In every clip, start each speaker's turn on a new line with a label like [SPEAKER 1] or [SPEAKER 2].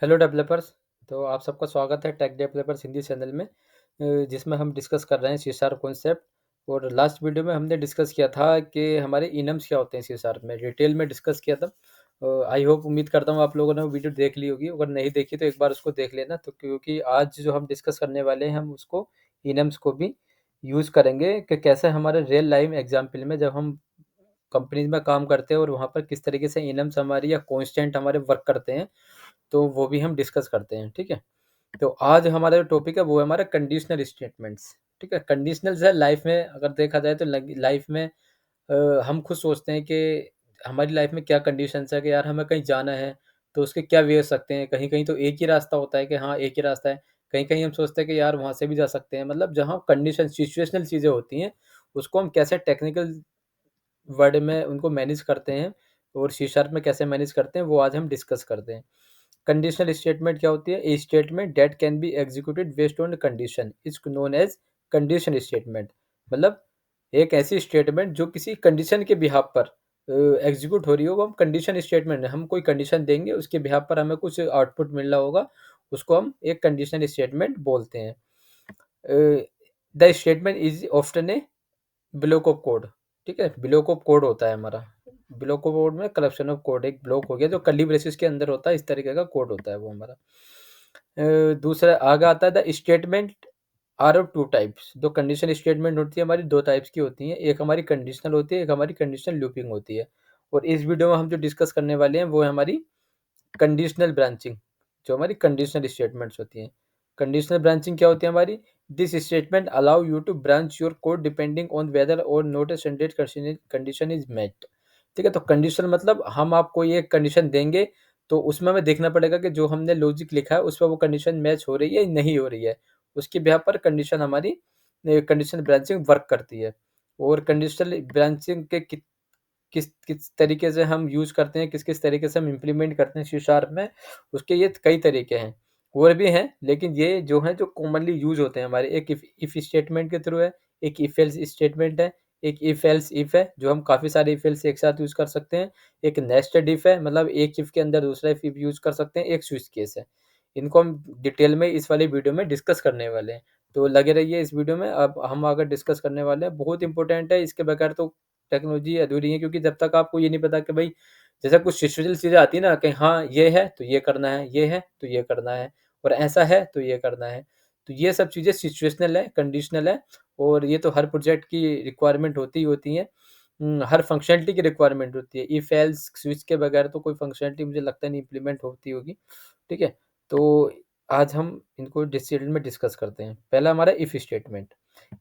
[SPEAKER 1] Hello developers. तो आप सबका स्वागत है टेक डेवलपर्स हिंदी चैनल में, जिसमें हम डिस्कस कर रहे हैं सी शार्प कॉन्सेप्ट। और लास्ट वीडियो में हमने डिस्कस किया था कि हमारे इनम्स क्या होते हैं सी शार्प में, डिटेल में डिस्कस किया था। आई होप, उम्मीद करता हूँ आप लोगों ने वो वीडियो देख ली होगी। अगर नहीं देखी तो एक बार उसको देख लेना। तो क्योंकि आज जो हम डिस्कस करने वाले हैं, हम उसको इनम्स को भी यूज़ करेंगे कि कैसे हमारे रियल लाइफ एग्जाम्पल में जब हम कंपनीज में काम करते हैं और वहाँ पर किस तरीके से इनम्स हमारी या कॉन्स्टेंट हमारे वर्क करते हैं, तो वो भी हम डिस्कस करते हैं। ठीक है। तो आज हमारा जो टॉपिक है वो है हमारा कंडीशनल स्टेटमेंट्स। ठीक है। कंडीशनल्स है लाइफ में, अगर देखा जाए तो लाइफ में हम खुद सोचते हैं कि हमारी लाइफ में क्या कंडीशंस है कि यार हमें कहीं जाना है, तो उसके क्या वे हो सकते हैं। कहीं कहीं तो एक ही रास्ता होता है कि हाँ एक ही रास्ता है, कहीं कहीं हम सोचते हैं कि यार वहाँ से भी जा सकते हैं। मतलब जहाँ कंडीशन सिचुएशनल चीज़ें होती हैं, उसको हम कैसे टेक्निकल वर्ड में उनको मैनेज करते हैं और सी शार्प में कैसे मैनेज करते हैं, वो आज हम डिस्कस करते हैं। कंडीशनल स्टेटमेंट क्या होती है? A statement that can be executed based on condition is known as condition statement. मतलब एक ऐसी स्टेटमेंट जो किसी कंडीशन के बिहाफ पर एग्जीक्यूट हो रही हो, वो हम कंडीशन स्टेटमेंट है। हम कोई कंडीशन देंगे, उसके बिहाफ पर हमें कुछ आउटपुट मिल रहा होगा, उसको हम एक कंडीशन स्टेटमेंट बोलते हैं। The statement is often A block of code. ठीक है। ब्लॉक ऑफ कोड होता है हमारा। ब्लॉक ऑफ कोड में कलेक्शन ऑफ कोड, एक ब्लॉक हो गया जो कर्ली ब्रेसेस के अंदर होता है, इस तरीके का कोड होता है वो हमारा। दूसरा आगे आता है the statement are of two types. जो कंडीशन स्टेटमेंट होती है हमारी दो टाइप्स की होती है, एक हमारी कंडीशनल होती है, एक हमारी कंडीशनल लूपिंग होती है। और इस वीडियो में हम जो डिस्कस करने वाले हैं वो है हमारी कंडीशनल ब्रांचिंग, जो हमारी कंडीशनल स्टेटमेंट्स होती हैं। कंडीशनल ब्रांचिंग क्या होती है हमारी? This statement allow you to branch your code depending on whether और not a standard condition is met. ठीक है। तो कंडीशन मतलब हम आपको ये कंडीशन देंगे, तो उसमें हमें देखना पड़ेगा कि जो हमने लॉजिक लिखा है उस पर वो कंडीशन मैच हो रही है या नहीं हो रही है। उसके बिहाफ पर कंडीशन हमारी कंडीशनल ब्रांचिंग वर्क करती है। और कंडीशनल ब्रांचिंग के किस किस तरीके से हम यूज़ करते हैं, किस किस तरीके से हम इम्प्लीमेंट करते हैं सी शार्प में, उसके ये कई तरीके हैं। और भी हैं, लेकिन ये जो हैं जो कॉमनली यूज होते हैं हमारे, एक इफ स्टेटमेंट के थ्रू है, एक इफ एल्स स्टेटमेंट है, एक इफ एल्स इफ है जो हम काफ़ी सारे इफ एल्स एक साथ यूज़ कर सकते हैं, एक नेस्टेड इफ है, मतलब एक इफ के अंदर दूसरा इफ यूज़ कर सकते हैं, एक स्विच केस है। इनको हम डिटेल में इस वाली वीडियो में डिस्कस करने वाले हैं। तो लगे रहिए इस वीडियो में। अब हम अगर डिस्कस करने वाले हैं, बहुत इंपॉर्टेंट है, इसके बगैर तो टेक्नोलॉजी अधूरी है। क्योंकि जब तक आपको ये नहीं पता कि भाई, जैसे कुछ सिचुएशनल चीज़ें आती है ना कि हाँ ये है तो ये करना है, ये है तो ये करना है, और ऐसा है तो ये करना है। तो ये सब चीज़ें सिचुएशनल है, कंडीशनल है। और ये तो हर प्रोजेक्ट की रिक्वायरमेंट होती ही होती है। हर फंक्शनलिटी की रिक्वायरमेंट होती है। इफ एल्स स्विच के बगैर तो कोई फंक्शनलिटी मुझे लगता नहीं इंप्लीमेंट होती होगी। ठीक है। तो आज हम इनको डिटेल में डिस्कस करते हैं। पहला हमारा if statement.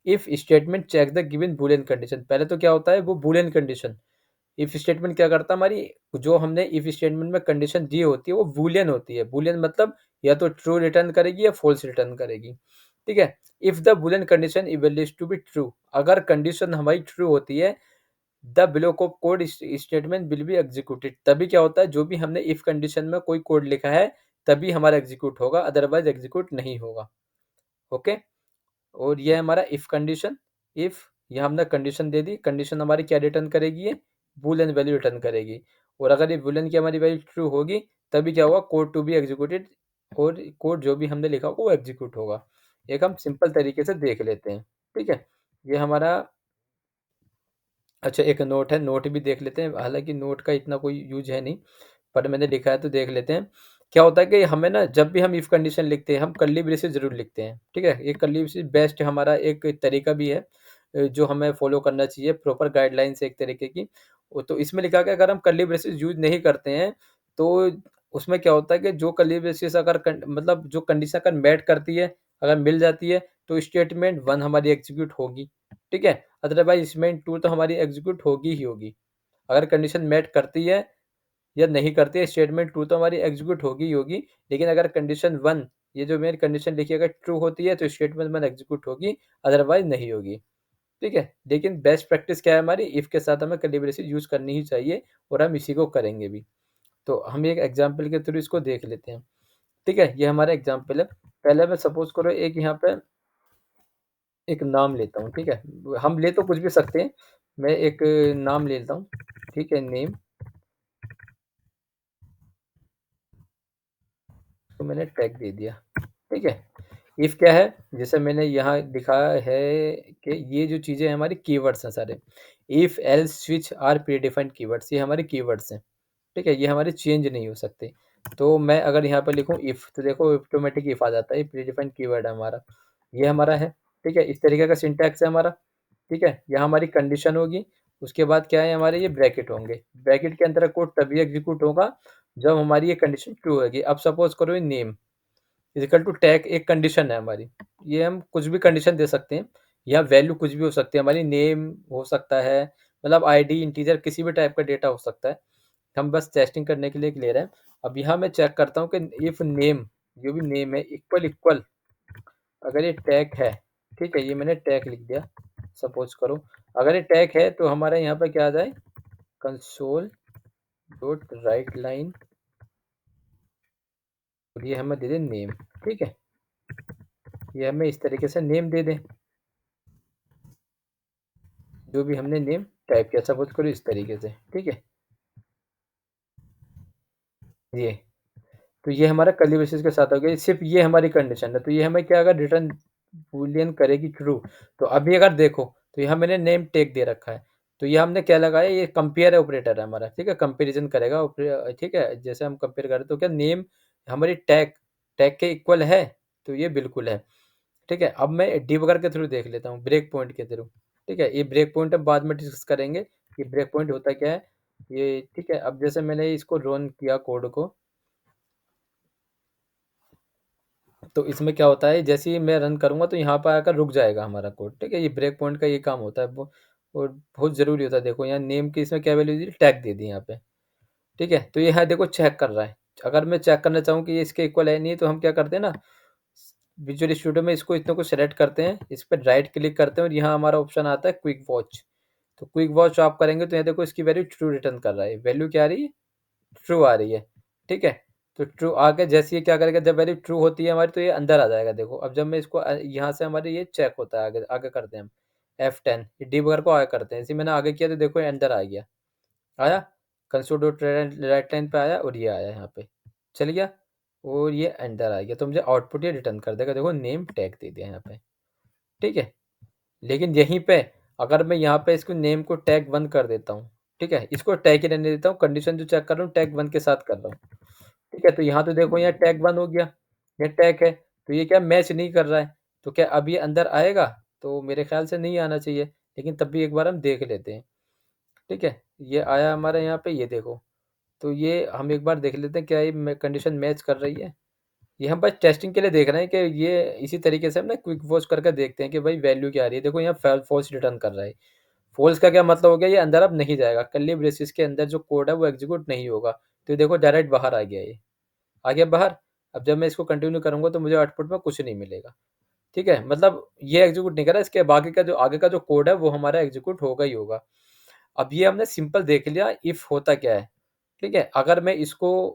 [SPEAKER 1] If statement check the given boolean condition. पहले तो क्या होता है वो बूलियन कंडीशन। इफ स्टेटमेंट क्या करता है, हमारी जो हमने इफ स्टेटमेंट में कंडीशन दी होती है वो बूलियन होती है। बूलियन मतलब या तो ट्रू रिटर्न करेगी या फॉल्स रिटर्न करेगी। ठीक है। If the Boolean condition evaluates to be true, अगर कंडीशन हमारी ट्रू होती है, the block of code statement will be executed. तभी क्या होता है, जो भी हमने इफ कंडीशन में कोई कोड लिखा है तभी हमारा एग्जीक्यूट होगा, अदरवाइज एग्जीक्यूट नहीं होगा। ओके। और ये है हमारा इफ कंडीशन। इफ यहाँ हमने कंडीशन दे दी, कंडीशन हमारी क्या रिटर्न करेगी? ये बूलियन वैल्यू रिटर्न करेगी। और अगर ये बूलियन की हमारी वैल्यू ट्रू होगी, तभी क्या होगा? कोड टू बी एग्जीक्यूटेड, और कोड जो भी हमने लिखा होगा वो एग्जीक्यूट होगा। एक हम सिंपल तरीके से देख लेते हैं। ठीक है। ये हमारा, अच्छा, एक नोट है, नोट भी देख लेते हैं। हालांकि नोट का इतना कोई यूज है नहीं, पर मैंने लिखा है तो देख लेते हैं। क्या होता है कि हमें ना, जब भी हम इफ कंडीशन लिखते हैं, हम कर्ली ब्रेसेस जरूर लिखते हैं। ठीक है। ये कर्ली ब्रेसेस बेस्ट हमारा एक तरीका भी है, जो हमें फॉलो करना चाहिए, प्रॉपर गाइडलाइंस एक तरीके की। तो इसमें लिखा कि अगर हम कर्ली ब्रेसेस यूज नहीं करते हैं, तो उसमें क्या होता है कि जो कर्ली ब्रेसेस अगर मतलब जो कंडीशन अगर मैट करती है, अगर मिल जाती है, तो स्टेटमेंट वन हमारी एग्जीक्यूट होगी। ठीक है। अदरवाइज स्टेटमेंट टू तो हमारी एग्जीक्यूट होगी ही होगी। अगर कंडीशन मैट करती है या नहीं करती है, स्टेटमेंट टू तो हमारी एग्जीक्यूट होगी ही होगी। लेकिन अगर कंडीशन वन, ये जो मेरी कंडीशन लिखी, अगर ट्रू होती है तो स्टेटमेंट वन एग्जीक्यूट होगी, अदरवाइज नहीं होगी। ठीक है। लेकिन बेस्ट प्रैक्टिस क्या है हमारी? इफ के साथ हमें कर्ली ब्रेसेस यूज करनी ही चाहिए, और हम इसी को करेंगे भी। तो हम एक एग्जाम्पल के थ्रू इसको देख लेते हैं। ठीक है। ये हमारा एग्जाम्पल है। पहले मैं सपोज करो एक यहाँ पे एक नाम लेता हूँ। ठीक है। हम ले तो कुछ भी सकते हैं। मैं एक नाम ले लेता हूँ। ठीक है। नेम। तो मैंने टैग दे दिया, ठीक है। इफ क्या है, जैसे मैंने यहाँ दिखाया है कि ये जो चीज़ें हमारी कीवर्ड्स हैं सारे। If else switch are predefined keywords, ये हमारे कीवर्ड्स हैं, ठीक है, ये हमारे चेंज नहीं हो सकते। तो मैं अगर यहाँ पर लिखूँ इफ, तो देखो ऑटोमेटिक इफ आ जाता है, प्री डिफाइंड कीवर्ड है हमारा, ये हमारा है, ठीक है। इस तरीके का सिंटैक्स है हमारा, ठीक है। यहाँ हमारी कंडीशन होगी, उसके बाद क्या है, हमारे ये ब्रैकेट होंगे। ब्रैकेट के अंदर कोड तभी एग्जीक्यूट होगा जब हमारी ये कंडीशन ट्रू होगी। अब सपोज करो ये नेम इजिकल टू टैग एक कंडीशन है हमारी, ये हम कुछ भी कंडीशन दे सकते हैं, या वैल्यू कुछ भी हो सकती है हमारी, नेम हो सकता है, मतलब आईडी इंटीजर किसी भी टाइप का डेटा हो सकता है। हम बस टेस्टिंग करने के लिए ले रहे हैं। अब यहाँ मैं चेक करता हूँ कि इफ नेम, जो भी नेम है, इक्वल इक्वल, अगर ये टैग है, ठीक है, ये मैंने टैग लिख दिया, सपोज करो अगर ये टैग है तो हमारे यहाँ पे क्या आ जाए, कंसोल डॉट राइट लाइन, और ये हमें दे दें नेम, ठीक है। ये हमें इस तरीके से नेम दे दें, जो भी हमने नेम टाइप किया, सपोज करो इस तरीके से, ठीक है। ये तो ये हमारा कर्ली ब्रेसेस के साथ हो गया, सिर्फ ये हमारी कंडीशन है। तो ये हमें क्या, अगर रिटर्न बूलियन करेगी ट्रू। तो अभी अगर देखो, तो यहाँ मैंने नेम टेक दे रखा है, तो ये हमने क्या लगाया, ये कंपेयर ऑपरेटर है हमारा, ठीक है, कंपेरिजन करेगा, ठीक है। जैसे हम कंपेयर करें तो क्या नेम हमारी टैग टैग के इक्वल है, तो ये बिल्कुल है, ठीक है। अब मैं डिबगर के थ्रू देख लेता हूँ, ब्रेक पॉइंट के थ्रू, ठीक है। ये ब्रेक पॉइंट हम बाद में डिस्कस करेंगे, ये ब्रेक पॉइंट होता क्या है ये, ठीक है। अब जैसे मैंने इसको रन किया कोड को, तो इसमें क्या होता है, जैसे ही मैं रन करूंगा तो यहाँ पर आकर रुक जाएगा हमारा कोड, ठीक है। ये ब्रेक पॉइंट का ये काम होता है, और बहुत ज़रूरी होता है। देखो यहाँ नेम की इसमें क्या वैल्यू दी, टैग दे दी यहाँ पे, ठीक है। तो ये यहाँ देखो चेक कर रहा है, अगर मैं चेक करना चाहूँ कि ये इसके इक्वल है नहीं, तो हम क्या करते हैं ना, विजुअल स्टूडियो में इसको इतने को सेलेक्ट करते हैं, इस पर राइट क्लिक करते हैं, और यहाँ हमारा ऑप्शन आता है क्विक वॉच। तो क्विक वॉच आप करेंगे तो यहाँ देखो इसकी वैल्यू ट्रू रिटर्न कर रहा है, वैल्यू क्या आ रही है, ट्रू आ रही है, ठीक है। तो ट्रू आके जैसे ये क्या करेगा, जब वैल्यू ट्रू होती है हमारी, तो ये अंदर आ जाएगा। देखो अब जब मैं इसको यहाँ से हमारे ये चेक होता है, आगे आगे करते हैं हम F10, ये डिबगर को आगे करते हैं, इसी मैंने आगे किया तो देखो ये अंदर आ गया, आया, कंसोल डॉट राइट लाइन पे आया, और ये आया यहाँ पे, चल गया, और ये अंदर आ गया। तो मुझे आउटपुट ये रिटर्न कर देगा, देखो नेम टैग दे दिया यहाँ पे, ठीक है। लेकिन यहीं पे अगर मैं यहाँ पे इसको नेम को टैग 1 कर देता हूँ, ठीक है, इसको टैग ही रहने देता हूँ, कंडीशन जो चेक कर रहा हूँ टैग 1 के साथ कर रहा हूँ, ठीक है। तो यहाँ तो देखो यहाँ टैग 1 हो गया, ये टैग है, तो ये क्या मैच नहीं कर रहा है, तो क्या अब ये अंदर आएगा, तो मेरे ख्याल से नहीं आना चाहिए, लेकिन तब भी एक बार हम देख लेते हैं, ठीक है। ये आया हमारे यहाँ पे, ये देखो, तो ये हम एक बार देख लेते हैं क्या ये कंडीशन मैच कर रही है। ये हम बस टेस्टिंग के लिए देख रहे हैं कि ये इसी तरीके से हम ना क्विक वॉच करके देखते हैं कि भाई वैल्यू क्या आ रही है। देखो यहाँ फॉल्स रिटर्न कर रहा है, फॉल्स का क्या मतलब हो गया, ये अंदर अब नहीं जाएगा, कर्ली ब्रेसेस के अंदर जो कोड है वो एग्जीक्यूट नहीं होगा। तो देखो डायरेक्ट बाहर आ गया, ये आ गया बाहर। अब जब मैं इसको कंटिन्यू करूंगा तो मुझे आउटपुट में कुछ नहीं मिलेगा, ठीक है। मतलब ये एग्जीक्यूट नहीं कर रहा, इसके बाकी का जो आगे का जो कोड है वो हमारा एग्जीक्यूट होगा ही होगा। अब ये हमने सिंपल देख लिया इफ होता क्या है, ठीक है। अगर मैं इसको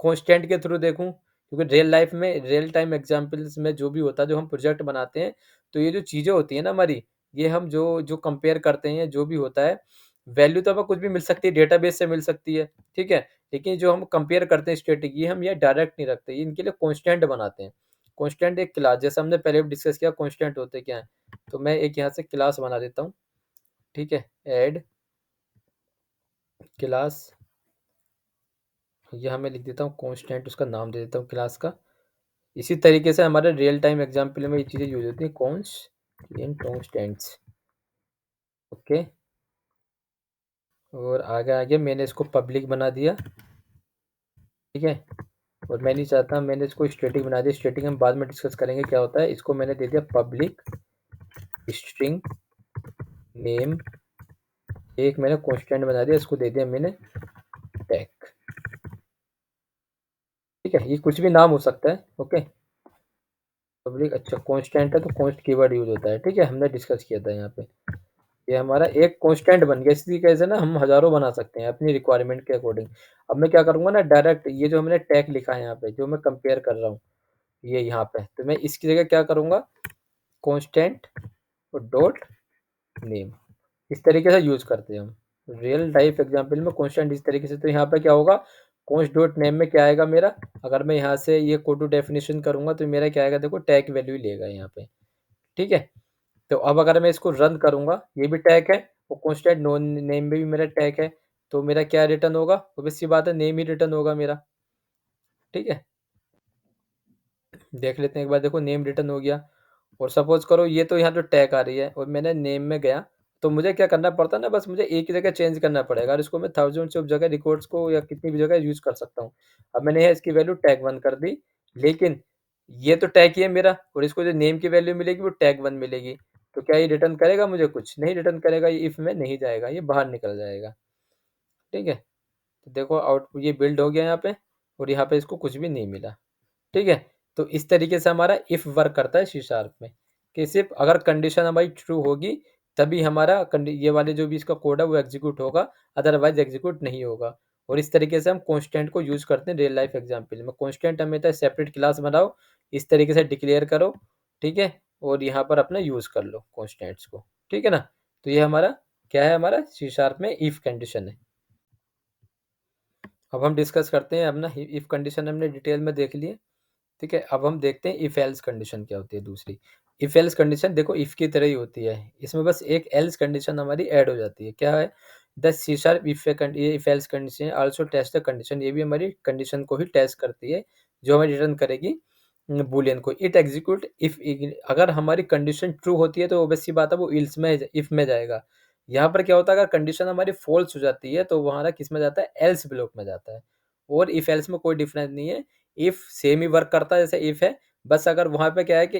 [SPEAKER 1] कांस्टेंट के थ्रू देखूं, क्योंकि रियल लाइफ में रियल टाइम एग्जांपल्स में जो भी होता है, जो हम प्रोजेक्ट बनाते हैं, तो ये जो चीज़ें होती हैं ना हमारी, ये हम जो जो कंपेयर करते हैं, जो भी होता है, वैल्यू तो हमें कुछ भी मिल सकती है, डेटाबेस से मिल सकती है, ठीक है। लेकिन जो हम कंपेयर करते हैं स्टैटिक, ये हम ये डायरेक्ट नहीं रखते, ये इनके लिए कांस्टेंट बनाते हैं। कांस्टेंट एक क्लास, जैसे हमने पहले भी डिस्कस किया कांस्टेंट होते क्या है, तो मैं एक यहाँ से क्लास बना देता हूँ, ठीक है। ऐड क्लास, यहाँ मैं लिख देता हूँ कांस्टेंट, उसका नाम दे देता हूँ क्लास का। इसी तरीके से हमारे रियल टाइम एग्जाम्पल में ये चीज़ें यूज होती हैं, कॉन्स्टेंट्स, ओके। और आगे आगे मैंने इसको पब्लिक बना दिया, ठीक है। और मैं नहीं चाहता, मैंने इसको स्टैटिक बना दिया, स्टैटिक हम बाद में डिस्कस करेंगे क्या होता है। इसको मैंने दे दिया पब्लिक स्ट्रिंग नेम, एक मैंने कॉन्स्टेंट बना दिया, इसको दे दिया मैंने टैग, ठीक है। ये कुछ भी नाम हो सकता है, ओके। पब्लिक, अच्छा कॉन्स्टेंट है तो कॉन्स्ट कीवर्ड यूज होता है, ठीक है, हमने डिस्कस किया था यहाँ पे। ये हमारा एक कांस्टेंट बन गया, इसी तरीके से ना हम हज़ारों बना सकते हैं अपनी रिक्वायरमेंट के अकॉर्डिंग। अब मैं क्या करूँगा ना, डायरेक्ट ये जो हमने टैग लिखा है यहाँ पे, जो मैं कंपेयर कर रहा हूँ, ये यहाँ पे, तो मैं इसकी जगह क्या करूँगा, कांस्टेंट और डॉट नेम, इस तरीके से यूज़ करते हैं हम रियल लाइफ एग्जांपल में कांस्टेंट इस तरीके से। तो यहाँ पे क्या होगा, कॉन्स्ट डॉट नेम में क्या आएगा मेरा, अगर मैं यहाँ से ये कोड टू डेफिनेशन करूँगा तो मेरा क्या आएगा, देखो टैग वैल्यू लेगा यहाँ पे, ठीक है। तो अब अगर मैं इसको रन करूँगा, ये भी टैग है और कॉन्स्टेंट नो नेम में भी मेरा टैग है, तो मेरा क्या रिटर्न होगा, ऑब्वियस सी बात है नेम ही रिटर्न होगा मेरा, ठीक है। देख लेते हैं एक बार, देखो नेम रिटर्न हो गया। और सपोज करो ये तो यहाँ तो टैग आ रही है और मैंने नेम में गया, तो मुझे क्या करना पड़ता है ना, बस मुझे एक ही जगह चेंज करना पड़ेगा और इसको मैं थाउजेंड्स ऑफ जगह रिकॉर्ड्स को या कितनी भी जगह यूज कर सकता हूँ। अब मैंने यहाँ इसकी वैल्यू टैग 1 कर दी, लेकिन ये तो टैग ही है मेरा और इसको जो नेम की वैल्यू मिलेगी वो टैग 1 मिलेगी। तो क्या ये रिटर्न करेगा मुझे, कुछ नहीं रिटर्न करेगा, ये इफ में नहीं जाएगा, ये बाहर निकल जाएगा, ठीक है। तो देखो आउटपुट ये बिल्ड हो गया यहाँ पे और यहाँ पे इसको कुछ भी नहीं मिला, ठीक है। तो इस तरीके से हमारा इफ वर्क करता है सी शार्प में, कि सिर्फ अगर कंडीशन हमारी ट्रू होगी तभी हमारा ये वाले जो भी इसका कोड है वो एग्जीक्यूट होगा, अदरवाइज एग्जीक्यूट नहीं होगा। और इस तरीके से हम कांस्टेंट को यूज करते हैं रियल लाइफ एग्जांपल में। कांस्टेंट हमेशा सेपरेट क्लास बनाओ, इस तरीके से डिक्लेयर करो, ठीक है, और यहाँ पर अपना यूज कर लो कांस्टेंट्स को, ठीक है ना। तो ये हमारा क्या है, हमारा सी शार्प में इफ कंडीशन है। अब हम डिस्कस करते हैं अपना इफ कंडीशन, हमने डिटेल में देख लिए, ठीक है। अब हम देखते हैं इफ एल्स कंडीशन क्या होती है दूसरी। इफ एल्स कंडीशन देखो इफ की तरह ही होती है, इसमें बस एक एल्स कंडीशन हमारी ऐड हो जाती है। क्या है, the C sharp if else condition also test the condition, ये भी हमारी कंडीशन को ही टेस्ट करती है जो हमें रिटर्न करेगी बुलियन को। इट एग्जीक्यूट इफ, अगर हमारी कंडीशन ट्रू होती है तो ऑब्वियस सी बात है वो इल्स में इफ में जाएगा। यहाँ पर क्या होता है, अगर कंडीशन हमारी फॉल्स हो जाती है तो वहां किस में जाता है, एल्स ब्लॉक में जाता है। और इफ एल्स में कोई डिफरेंस नहीं है, इफ सेम ही वर्क करता है जैसे इफ है, बस अगर वहां पे क्या है कि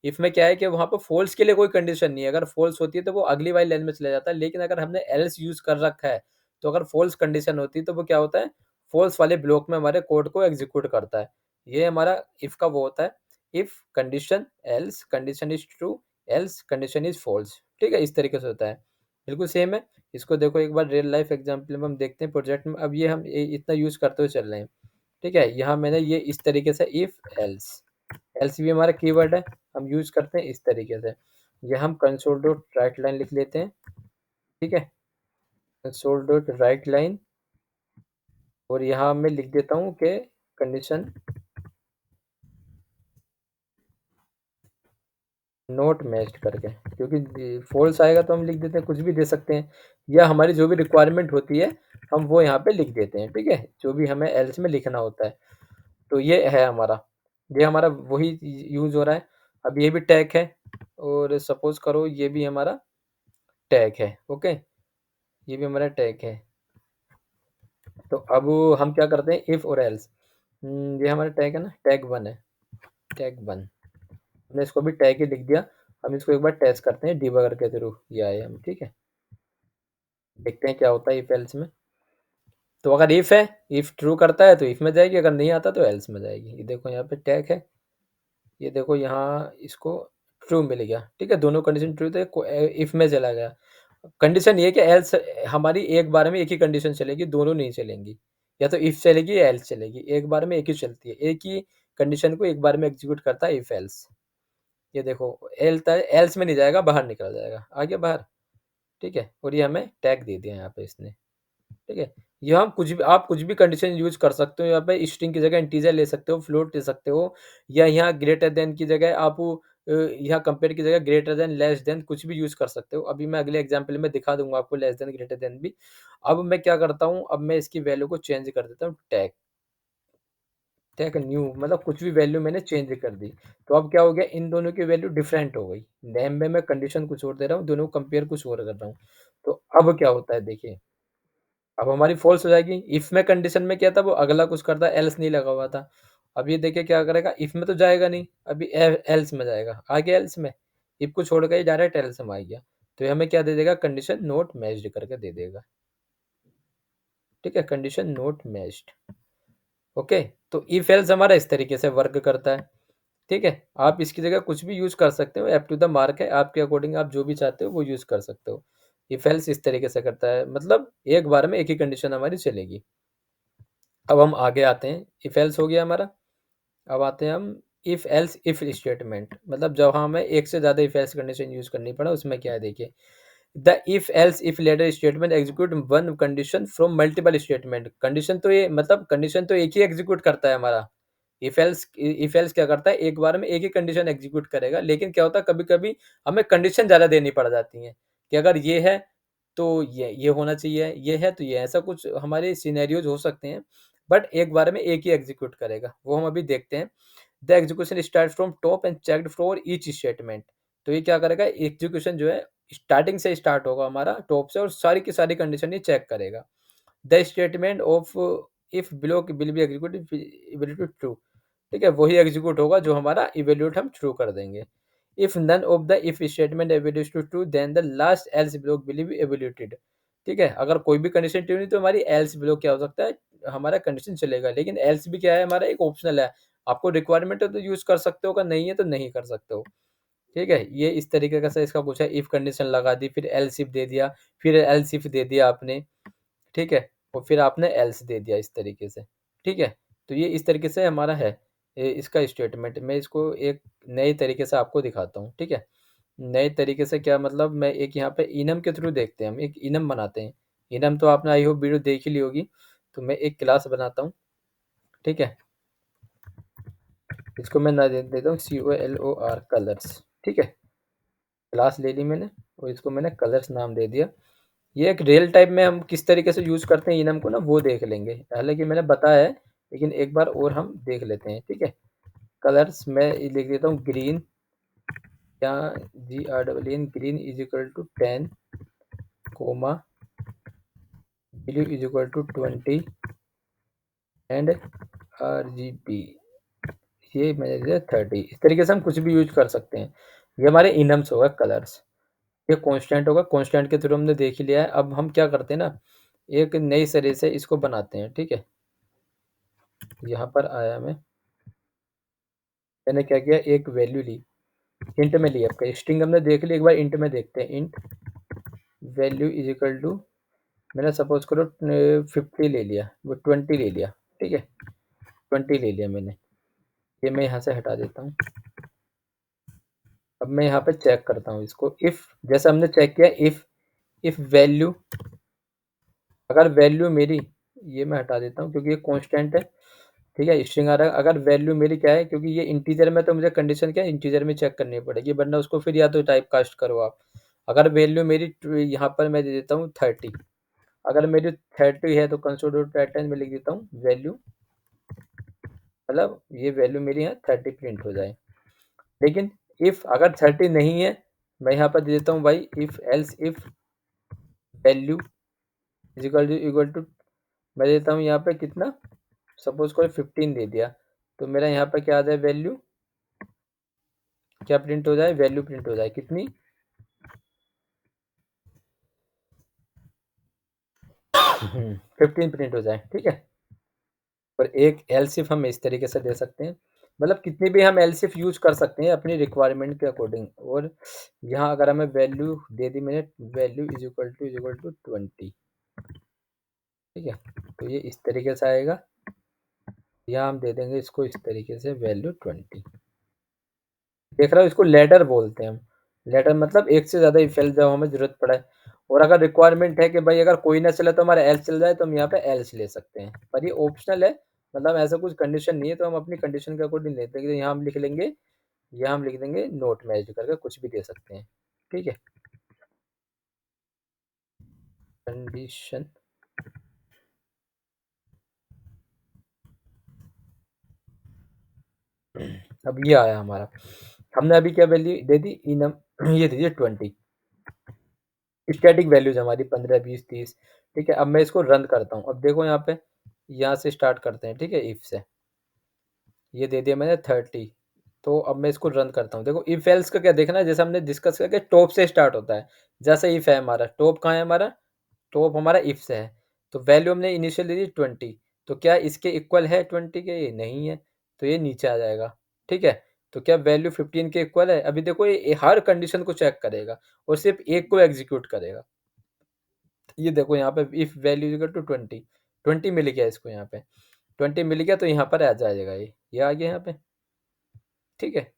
[SPEAKER 1] इफ में क्या है कि वहां पर फॉल्स के लिए कोई कंडीशन नहीं है, अगर फॉल्स होती है तो वो अगली वाली लाइन में चला जाता है। लेकिन अगर हमने एल्स यूज कर रखा है तो अगर फॉल्स कंडीशन होती है तो वो क्या होता है, फॉल्स वाले ब्लॉक में हमारे कोड को एग्जीक्यूट करता है। ये हमारा इफ का वो होता है, if condition else condition is true else condition is false, ठीक है, इस तरीके से होता है। बिल्कुल सेम है। इसको देखो एक बार रियल लाइफ एग्जांपल में हम देखते हैं प्रोजेक्ट में। अब ये हम इतना यूज करते हुए चल रहे हैं, ठीक है। यहाँ मैंने ये इस तरीके से इफ एल्स, एल्स भी हमारा कीवर्ड है, हम यूज करते हैं इस तरीके से। ये हम कंसोल डॉट राइट लाइन लिख लेते हैं, ठीक है, कंसोल डॉट राइट लाइन। और यहाँ मैं लिख देता हूँ कि कंडीशन नोट मैच्ड करके, क्योंकि फॉल्स आएगा तो हम लिख देते हैं, कुछ भी दे सकते हैं, या हमारी जो भी रिक्वायरमेंट होती है हम वो यहाँ पे लिख देते हैं, ठीक है, जो भी हमें एल्स में लिखना होता है। तो ये है हमारा, ये हमारा वही यूज हो रहा है। अब ये भी टैग है और सपोज करो ये भी हमारा टैग है, ओके, ये भी हमारा टैग है। तो अब हम क्या करते हैं, इफ और एल्स, ये हमारा टैग है ना, टैग 1 है, टैग 1, हमने इसको भी टैग ही लिख दिया। हम इसको एक बार टेस्ट करते हैं डिबगर के थ्रू, ये आए हम, ठीक है, देखते हैं क्या होता है इफ एल्स में। तो अगर इफ है, इफ ट्रू करता है तो इफ में जाएगी, अगर नहीं आता तो एल्स में जाएगी। ये देखो यहाँ पे टैग है, ये देखो यहाँ इसको ट्रू मिल गया, ठीक है, दोनों कंडीशन ट्रू थे, इफ में चला गया। कंडीशन ये कि एल्स हमारी एक बार में एक ही कंडीशन चलेगी, दोनों नहीं चलेंगी, या तो इफ चलेगी या एल्स चलेगी, एक बार में एक ही चलती है, एक ही कंडीशन को एक बार में एग्जीक्यूट करता है इफ एल्स। ये देखो एल्स में नहीं जाएगा, बाहर निकल जाएगा, आ गया बाहर, ठीक है। और ये हमें टैग दे दिया यहाँ पे इसने, ठीक है। ये हम कुछ भी, आप कुछ भी कंडीशन यूज कर सकते हो, यहाँ पे स्ट्रिंग की जगह इंटीजर ले सकते हो, फ्लोट ले सकते हो, या यहाँ ग्रेटर देन की जगह आप यहाँ कंपेयर की जगह ग्रेटर देन लेस देन कुछ भी यूज कर सकते हो। अभी मैं अगले एग्जांपल में दिखा दूंगा आपको लेस देन ग्रेटर देन भी। अब मैं क्या करता हूँ, अब मैं इसकी वैल्यू को चेंज कर देता हूँ, टैग टैग न्यू, मतलब कुछ भी वैल्यू मैंने चेंज कर दी। तो अब क्या हो गया, इन दोनों की वैल्यू डिफरेंट हो गई, नेम में मैं कंडीशन कुछ और दे रहा हूँ, दोनों को कंपेयर कुछ और कर रहा हूँ। तो अब क्या होता है देखिए, अब हमारी फॉल्स हो जाएगी। इफ में कंडीशन में क्या था, वो अगला कुछ करता, एल्स नहीं लगा हुआ था। अब ये देखिए क्या करेगा, इफ में तो जाएगा नहीं, अभी एल्स में जाएगा, आ गया एल्स में, इफ को छोड़ के डायरेक्ट एल्स में आ गया। तो ये हमें क्या दे देगा, कंडीशन नोट मैच्ड करके दे देगा, ठीक है, कंडीशन नोट मैच्ड, ओके। तो इफ एल्स हमारा इस तरीके से वर्क करता है, ठीक है। आप इसकी जगह कुछ भी यूज कर सकते हो, एप टू द मार्क है, आपके अकॉर्डिंग आप जो भी चाहते हो वो यूज कर सकते हो। इफ एल्स इस तरीके से करता है, मतलब एक बार में एक ही कंडीशन हमारी चलेगी। अब हम आगे आते हैं, इफ एल्स हो गया हमारा। अब आते हैं हम इफ एल्स इफ स्टेटमेंट, मतलब जब हमें एक से ज़्यादा इफ एल्स कंडीशन यूज करनी पड़ा, उसमें क्या है देखिए। The if else if ladder statement execute one condition from multiple statement. Condition तो ये मतलब कंडीशन तो एक ही एग्जीक्यूट करता है हमारा। इफ एल्स क्या करता है, एक बार में एक ही कंडीशन एग्जीक्यूट करेगा, लेकिन क्या होता है कभी कभी हमें कंडीशन ज़्यादा देनी पड़ जाती है कि अगर ये है तो ये होना चाहिए, ये है तो ये, ऐसा कुछ हमारे सिनेरियोज हो सकते हैं। बट एक बार में एक ही एग्जीक्यूट करेगा, वो हम अभी देखते हैं। The execution start from top and checked for each statement. तो ये क्या करेगा, एग्जीक्यूशन जो है स्टार्टिंग से स्टार्ट होगा हमारा टॉप से, और सारी की सारी कंडीशन ये चेक करेगा। The statement of if block will B execute true. ठीक है, वही एग्जीक्यूट होगा जो हमारा इवेल्यूट हम ट्रू कर देंगे। If none of the if statement evaluate to true then the last else block will be evaluated. ठीक है, अगर कोई भी कंडीशन ट्रू नहीं तो हमारी एल्स ब्लॉक क्या हो सकता है, हमारा कंडीशन चलेगा। लेकिन एल्स भी क्या है, हमारा एक ऑप्शनल है, आपको रिक्वायरमेंट है तो यूज कर सकते हो, अगर नहीं है तो नहीं कर सकते हो। ठीक है, ये इस तरीके का से इसका कुछ है। इफ कंडीशन लगा दी, फिर एल्स इफ दे दिया, फिर एल्स इफ दे दिया आपने। ठीक है, और फिर आपने एल्स दे दिया इस तरीके से। ठीक है, तो ये इस तरीके से हमारा है इसका स्टेटमेंट। मैं इसको एक नए तरीके से आपको दिखाता हूँ। ठीक है, नए तरीके से क्या मतलब, मैं एक यहाँ पे इनम के थ्रू देखते हैं, हम एक इनम बनाते हैं। इनम तो आपने आई होप वीडियो देख ही ली होगी। तो मैं एक क्लास बनाता हूँ। ठीक है, इसको मैं ना दे देता हूँ COLOR कलर्स। ठीक है, क्लास ले ली मैंने, और इसको मैंने कलर्स नाम दे दिया। ये एक रियल टाइप में हम किस तरीके से यूज़ करते हैं इनम को ना, वो देख लेंगे। हालांकि मैंने बताया है, लेकिन एक बार और हम देख लेते हैं। ठीक है, कलर्स मैं लिख देता हूँ ग्रीन, या GREEN, green is equal to 10, comma blue is equal to 20 and RGB ये मैंने दिया 30। इस तरीके से हम कुछ भी यूज कर सकते हैं। ये हमारे इनम्स होगा कलर्स। ये कांस्टेंट होगा, कांस्टेंट के थ्रू हमने देख ही लिया है। अब हम क्या करते हैं ना, एक नई सिरे से इसको बनाते हैं। ठीक है, यहाँ पर आया मैंने क्या किया, एक वैल्यू ली, इंट में ली। आपका स्ट्रिंग हमने देख ली, एक बार इंट में देखते हैं। Int value is equal to, मैंने सपोज करो 50 ले लिया, वो 20 ले लिया। ठीक है, 20 ले लिया मैंने। ये मैं यहाँ से हटा देता हूँ। अब मैं यहाँ पे चेक करता हूँ इसको। इफ जैसे हमने चेक किया, इफ वैल्यू, अगर वैल्यू मेरी, ये मैं हटा देता हूँ क्योंकि ये कांस्टेंट है। ठीक है, स्ट्रिंग आ रहा है। अगर वैल्यू मेरी क्या है, क्योंकि ये इंटीजर में, तो मुझे कंडीशन क्या है, इंटीजर में चेक करनी पड़ेगी, वरना उसको फिर या तो टाइप कास्ट करो आप। अगर वैल्यू मेरी यहाँ पर मैं दे देता हूँ 30। अगर मेरी 30 है तो कंसोल डॉट पैटर्न में लिख देता हूँ वैल्यू, मतलब ये वैल्यू मेरी यहाँ 30 प्रिंट हो जाए। लेकिन इफ अगर 30 नहीं है, मैं यहाँ पर दे देता हूँ भाई if else if value equal to मैं देता हूँ यहाँ पे कितना, सपोज कोई 15 दे दिया, तो मेरा यहाँ पे क्या आ जाए, वैल्यू क्या प्रिंट हो जाए, वैल्यू प्रिंट हो जाए कितनी 15 प्रिंट हो जाए। ठीक है, और एक एलसिफ हम इस तरीके से दे सकते हैं। मतलब कितनी भी हम एलसिफ यूज कर सकते हैं अपनी रिक्वायरमेंट के अकॉर्डिंग। और यहाँ अगर हमें वैल्यू दे दी मैंने, वैल्यू इज इक्वल टू 20। ठीक है, तो ये इस तरीके से आएगा। यहाँ हम दे देंगे इसको इस तरीके से वैल्यू 20। देख रहा हो, इसको लेडर बोलते हैं हम। लेडर मतलब एक से ज़्यादा इफ एल्स जब हमें ज़रूरत पड़े। और अगर रिक्वायरमेंट है कि भाई अगर कोई ना चले तो हमारा एल्स चल जाए, तो हम यहाँ पे एल्स ले सकते हैं, पर ये ऑप्शनल है। मतलब ऐसा कुछ कंडीशन नहीं है, तो हम अपनी कंडीशन के अकॉर्डिंग लेते हैं। यहाँ हम लिख लेंगे, यहाँ हम लिख देंगे नोट मैच करके कुछ भी दे सकते हैं। ठीक है, कंडीशन अब ये आया हमारा। हमने अभी क्या वैल्यू दे दी, इनम ये दीजिए 20। स्टैटिक वैल्यूज हमारी 15, 20, 30। ठीक है, अब मैं इसको रन करता हूँ। अब देखो यहाँ पे, यहाँ से स्टार्ट करते हैं। ठीक है, इफ से ये दे दिया मैंने 30। तो अब मैं इसको रन करता हूँ। देखो इफ एल्स का क्या देखना है, जैसे हमने डिस्कस किया कि टॉप से स्टार्ट होता है। जैसे इफ है हमारा, टॉप कहाँ है हमारा, टॉप हमारा इफ से है। तो वैल्यू हमने इनिशियल दी थी 20। तो क्या इसके इक्वल है 20 के, ये नहीं है, तो ये नीचे आ जाएगा। ठीक है, तो क्या वैल्यू 15 के इक्वल है। अभी देखो ये हर कंडीशन को चेक करेगा और सिर्फ एक को एग्जीक्यूट करेगा। ये देखो यहाँ पे इफ वैल्यू इक्वल टू 20, 20 मिल गया इसको, यहाँ पे 20 मिल गया, तो यहाँ पर आ जाएगा ये आ गया यहाँ पे। ठीक है,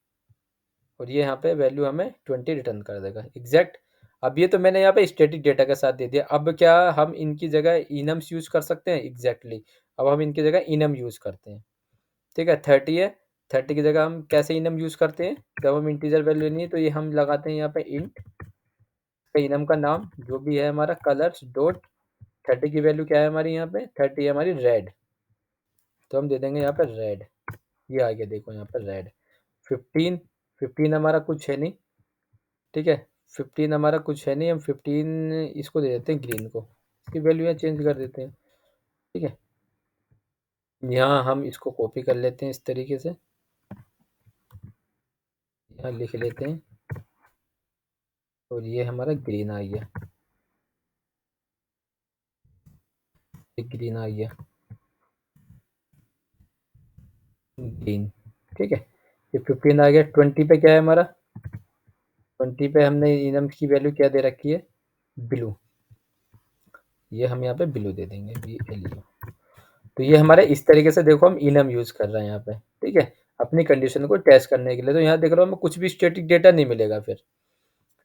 [SPEAKER 1] और ये यहाँ पे वैल्यू हमें 20 रिटर्न कर देगा एग्जैक्ट। अब ये तो मैंने यहाँ पे स्टैटिक डेटा के साथ दे दिया। अब क्या हम इनकी जगह इनम्स यूज़ कर सकते हैं? एग्जैक्टली अब हम इनकी जगह इनम यूज़ करते हैं। ठीक है, 30 है, 30 की जगह हम कैसे इनम यूज़ करते हैं? जब हम इंटीजर वैल्यू नहीं है तो ये हम लगाते हैं यहाँ पे इंट इनम का नाम जो भी है हमारा कलर्स डॉट 30 की वैल्यू क्या है हमारी यहाँ पे? 30 है हमारी रेड, तो हम दे देंगे यहाँ पे रेड। ये आ गया देखो यहाँ पर रेड। 15, 15 हमारा कुछ है नहीं। ठीक है, 15 हमारा कुछ है नहीं, हम 15 इसको दे देते हैं ग्रीन को, इसकी वैल्यू यहाँ चेंज कर देते हैं। ठीक है, यहाँ हम इसको कॉपी कर लेते हैं इस तरीके से, यहाँ लिख लेते हैं और ये हमारा ग्रीन आ गया, ये ग्रीन आ गया, ग्रीन। ठीक है, ये 15 आ गया। 20 पे क्या है हमारा? 20 पे हमने इनम की वैल्यू क्या दे रखी है? ब्लू। ये हम यहाँ पे ब्लू दे देंगे, BLU। तो ये हमारे इस तरीके से देखो हम इनम यूज़ कर रहे हैं यहाँ पे। ठीक है, अपनी कंडीशन को टेस्ट करने के लिए। तो यहाँ देख रहे हो हमें कुछ भी स्टैटिक डेटा नहीं मिलेगा फिर।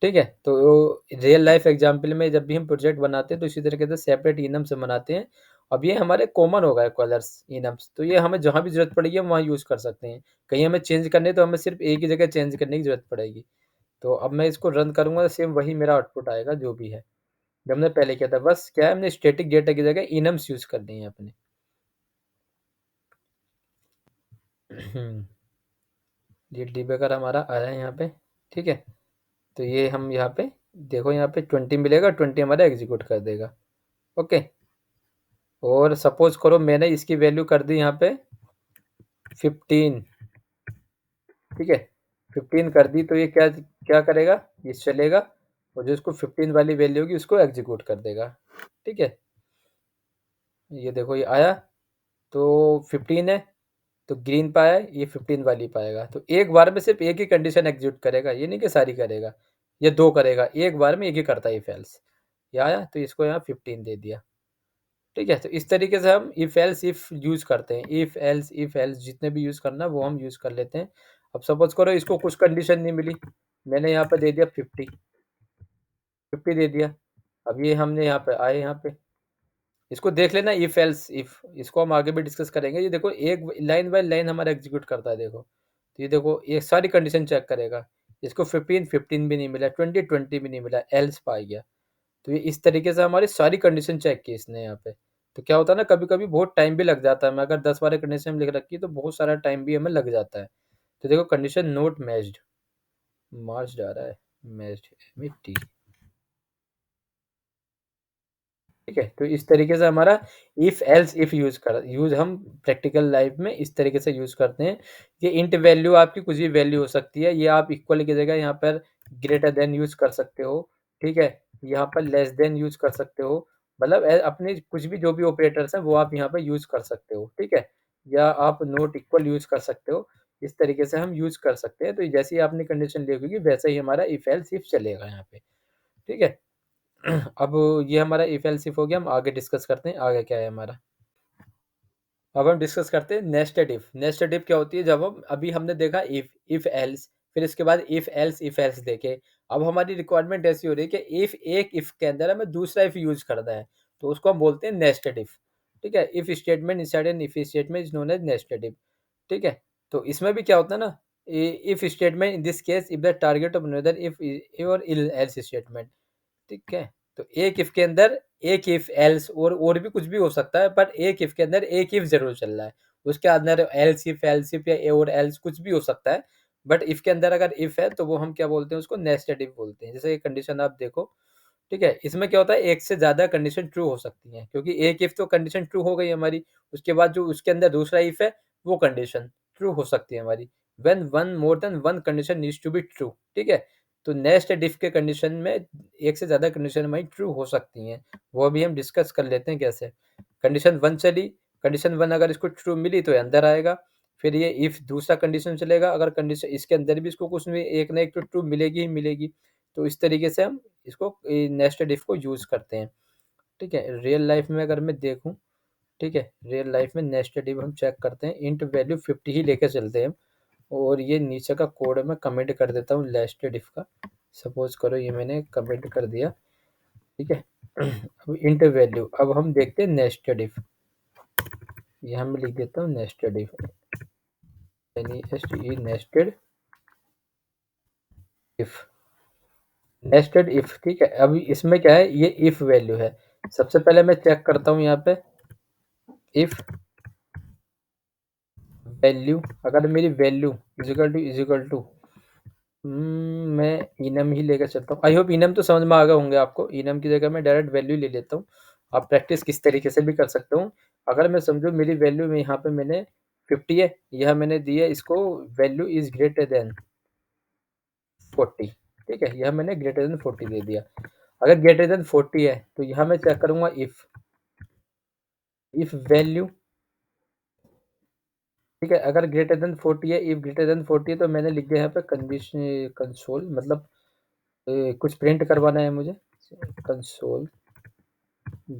[SPEAKER 1] ठीक है, तो रियल लाइफ एग्जाम्पल में जब भी हम प्रोजेक्ट बनाते हैं तो इसी तरीके से सेपरेट इनम से बनाते हैं। अब ये हमारे कॉमन हो गए कलर्स इनम्स, तो ये हमें जहाँ भी जरूरत पड़ेगी हम वहाँ यूज़ कर सकते हैं। कहीं हमें चेंज करने तो हमें सिर्फ एक ही जगह चेंज करने की जरूरत पड़ेगी। तो अब मैं इसको रन करूँगा तो सेम वही मेरा आउटपुट आएगा जो भी है जो हमने पहले किया था। बस क्या है, हमने स्टैटिक डेटा की जगह इनम्स यूज़ करनी है अपने। ये डिबगर हमारा आया है यहाँ पे। ठीक है, तो ये हम यहाँ पे देखो, यहाँ पे 20 मिलेगा, 20 हमारा एग्जीक्यूट कर देगा। ओके, और सपोज करो मैंने इसकी वैल्यू कर दी यहाँ पे 15। ठीक है, 15 कर दी तो ये क्या क्या करेगा? ये चलेगा और जो इसको 15 वाली वैल्यू होगी उसको एग्जीक्यूट कर देगा। ठीक है, ये देखो ये आया तो 15 है तो ग्रीन पाया, ये 15 वाली पाएगा। तो एक बार में सिर्फ एक ही कंडीशन एग्जीक्यूट करेगा, ये नहीं कि सारी करेगा। ये दो करेगा, एक बार में एक ही करता है इफ एल्स। ये आया तो इसको यहाँ 15 दे दिया। ठीक है, तो इस तरीके से हम इफ एल्स इफ यूज करते हैं। इफ एल्स जितने भी यूज करना वो हम यूज कर लेते हैं। अब सपोज करो इसको कुछ कंडीशन नहीं मिली, मैंने यहाँ पे दे दिया 50, 50 दे दिया। अब ये हमने यहाँ पे आए, यहाँ पे इसको देख लेना इफ एल्स इफ, इसको हम आगे भी डिस्कस करेंगे। ये देखो एक लाइन बाय लाइन हमारा एग्जीक्यूट करता है देखो। तो ये देखो ये सारी कंडीशन चेक करेगा। इसको 15, 15 भी नहीं मिला, 20, 20 भी नहीं मिला, एल्स पा गया। तो ये इस तरीके से हमारी सारी कंडीशन चेक की इसने यहाँ पे। तो क्या होता है ना, कभी कभी बहुत टाइम भी लग जाता है। मैं अगर 10-12 कंडीशन हम लिख रखी है तो बहुत सारा टाइम भी हमें लग जाता है। तो देखो कंडीशन नोट मैच्ड, मार्च आ रहा है, मैच्ड मिट्टी। ठीक है, तो इस तरीके से हमारा इफ एल्स इफ यूज हम प्रैक्टिकल लाइफ में इस तरीके से यूज करते हैं। ये इंट वैल्यू आपकी कुछ भी वैल्यू हो सकती है, ये आप इक्वल की जगह यहाँ पर ग्रेटर देन यूज कर सकते हो। ठीक है, यहाँ पर लेस देन यूज कर सकते हो। मतलब अपने कुछ भी जो भी ऑपरेटर्स हैं वो आप यहाँ पर यूज कर सकते हो। ठीक है, या आप नोट इक्वल यूज कर सकते हो। इस तरीके से हम यूज कर सकते हैं। तो जैसे ही आपने कंडीशन ली होगी वैसे ही हमारा इफ एल्स इफ चलेगा यहाँ पे। ठीक है, अब ये हमारा इफ एल्स इफ हो गया। हम आगे डिस्कस करते हैं आगे क्या है हमारा। अब हम डिस्कस करते हैं नेस्टेड इफ। नेस्टेड इफ क्या होती है? जब हम अभी हमने देखा इफ एल्स, फिर इसके बाद इफ एल्स देखे। अब हमारी रिक्वायरमेंट ऐसी हो रही है कि इफ एक इफ के अंदर हमें दूसरा इफ यूज करना है, तो उसको हम बोलते हैं नेस्टेड इफ। ठीक है, if statement inside an if statement is known as nested if. ठीक है, तो इसमें भी क्या होता है ना, if statement in this case if the target of another if और एल्स स्टेटमेंट। ठीक है, तो एक इफ के अंदर एक इफ एल्स और भी कुछ भी हो सकता है, पर एक इफ के अंदर एक इफ जरूर चल रहा है। उसके अंदर एल्स इफ या और एल्स कुछ भी हो सकता है। बट इफ के अंदर अगर इफ है तो वो हम क्या बोलते हैं? उसको नेस्टेड इफ बोलते हैं। जैसे ये कंडीशन आप देखो। ठीक है, इसमें क्या होता है, एक से ज्यादा कंडीशन ट्रू हो सकती है, क्योंकि एक इफ तो कंडीशन ट्रू हो गई हमारी, उसके बाद जो उसके अंदर दूसरा इफ है वो कंडीशन ट्रू हो सकती है हमारी। When one more than one condition needs to be true. ठीक है, तो नेस्टेड इफ के कंडीशन में एक से ज्यादा कंडीशन हमारी ट्रू हो सकती हैं। वो भी हम डिस्कस कर लेते हैं कैसे। कंडीशन वन चली, कंडीशन वन अगर इसको ट्रू मिली तो ये अंदर आएगा। फिर ये इफ दूसरा कंडीशन चलेगा, अगर कंडीशन इसके अंदर भी इसको कुछ में एक ना एक तो ट्रू मिलेगी ही मिलेगी। तो इस तरीके से हम इसको नेस्टेड इफ को यूज करते हैं। ठीक है, रियल लाइफ में अगर मैं देखूं, ठीक है, रियल लाइफ में नेस्टेड इफ हम चेक करते हैं, इंट वैल्यू 50 ही लेके चलते हैं। और ये नीचे का कोड मैं कमेंट कर देता हूँ नेस्टेड इफ का, सपोज करो ये मैंने कमेंट कर दिया, ठीक है। अब इंट वैल्यू, अब हम देखते हैं नेस्टेड इफ। यहाँ मैं लिख देता हूँ nested if, NESTE nested if, nested if, ठीक है। अब इसमें क्या है, ये इफ वैल्यू है। सबसे पहले मैं चेक करता हूँ यहाँ पे इफ वैल्यू, अगर मेरी वैल्यू इज इक्वल टू मैं इनम ही लेकर चलता हूँ। आई होप इनम तो समझ में आ गए होंगे आपको। इनम की जगह मैं डायरेक्ट वैल्यू ले लेता हूँ। आप प्रैक्टिस किस तरीके से भी कर सकते हो। अगर मैं समझो मेरी वैल्यू में यहाँ पे मैंने 50 है, यह मैंने दी है इसको वैल्यू इज ग्रेटर देन 40, ठीक है। यह मैंने ग्रेटर देन 40 दे दिया। अगर ग्रेटर देन 40 है तो यहाँ मैं चेक करूंगा इफ वैल्यू, ठीक है। अगर ग्रेटर देन 40 है, इफ ग्रेटर देन 40 है, तो मैंने लिख दिया यहाँ पे कंडीशन कंसोल, मतलब कुछ प्रिंट करवाना है मुझे। कंसोल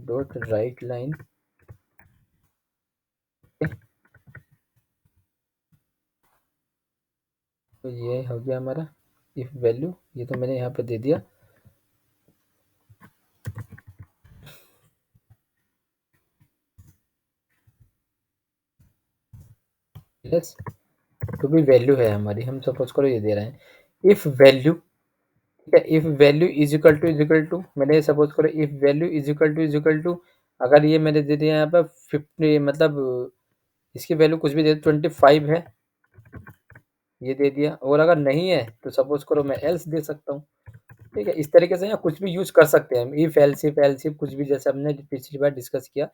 [SPEAKER 1] डॉट राइट लाइन, तो ये हो गया हमारा इफ वैल्यू। ये तो मैंने यहाँ पे दे दिया। यस, तो भी वैल्यू है हमारी, हम सपोज करो ये दे रहे हैं इफ वैल्यू, ठीक है। If value is equal to मैंने सपोज करो if value is equal to अगर ये मैंने दे दिया यहाँ पे 50, मतलब इसकी वैल्यू कुछ भी दे 25 है, ये दे दिया। और अगर नहीं है तो सपोज करो मैं एल्स दे सकता हूँ, ठीक है। इस तरीके से यहाँ कुछ भी यूज कर सकते हैं हम, इफ एल्स इफ कुछ भी, जैसे हमने पिछली बार डिस्कस किया।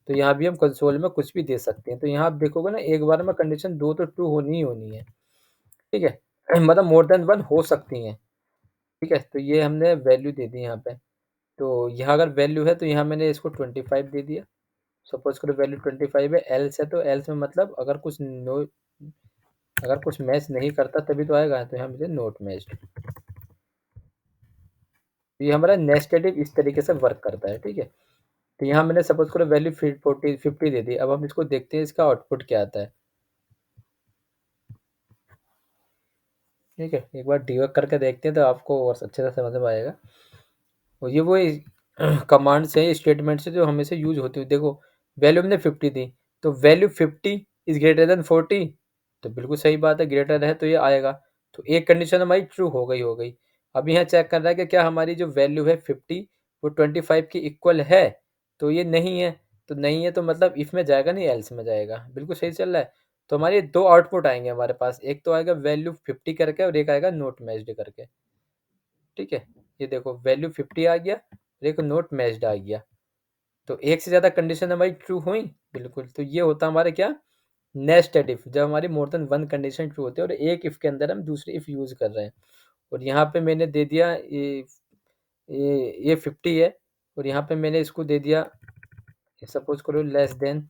[SPEAKER 1] तो यहाँ भी हम कंसोल में कुछ भी दे सकते हैं। तो यहाँ आप देखोगे ना, एक बार में कंडीशन दो तो ट्रू होनी ही होनी है, ठीक है। मतलब मोर देन वन हो सकती हैं, ठीक है। तो ये हमने वैल्यू दे दी यहाँ पे। तो यहाँ अगर वैल्यू है तो यहाँ मैंने इसको 25 दे दिया। सपोज करो वैल्यू 25 है, एल्स है तो एल्स में मतलब अगर कुछ मैच नहीं करता तभी तो आएगा। तो यहाँ मुझे नोट मैच्ड। तो ये हमारा नेस्टेड इफ इस तरीके से वर्क करता है, ठीक है। तो यहाँ मैंने सपोज करो वैल्यू 50 दे दी। अब हम इसको देखते हैं इसका आउटपुट क्या आता है, ठीक है। एक बार डिबग करके देखते हैं तो आपको और अच्छे से समझ में आएगा। और ये वो कमांड्स हैं, स्टेटमेंट्स है जो हमेशा यूज होती है। देखो वैल्यू हमने 50 दी, तो वैल्यू 50 इज ग्रेटर देन 40, तो बिल्कुल सही बात है, ग्रेटर है तो ये आएगा। तो एक कंडीशन हमारी ट्रू हो गई। अब यहाँ चेक कर रहा है कि क्या हमारी जो वैल्यू है 50 वो 25 की इक्वल है, तो ये नहीं है। तो नहीं है तो मतलब इफ में जाएगा नहीं, एल्स में जाएगा। बिल्कुल सही चल रहा है। तो हमारे दो आउटपुट आएंगे हमारे पास, एक तो आएगा वैल्यू 50 करके और एक आएगा नोट मैच्ड करके, ठीक है। ये देखो वैल्यू 50 आ गया और एक नोट मैच्ड आ गया। तो एक से ज्यादा कंडीशन हमारी ट्रू हुई, बिल्कुल। तो ये होता हमारे क्या, नेस्टेड इफ, जब हमारी मोर देन वन कंडीशन ट्रू होती है और एक इफ के अंदर हम दूसरी इफ यूज कर रहे हैं। और यहाँ पे मैंने दे दिया ये 50 है, और यहाँ पे मैंने इसको दे दिया सपोज करो लेस देन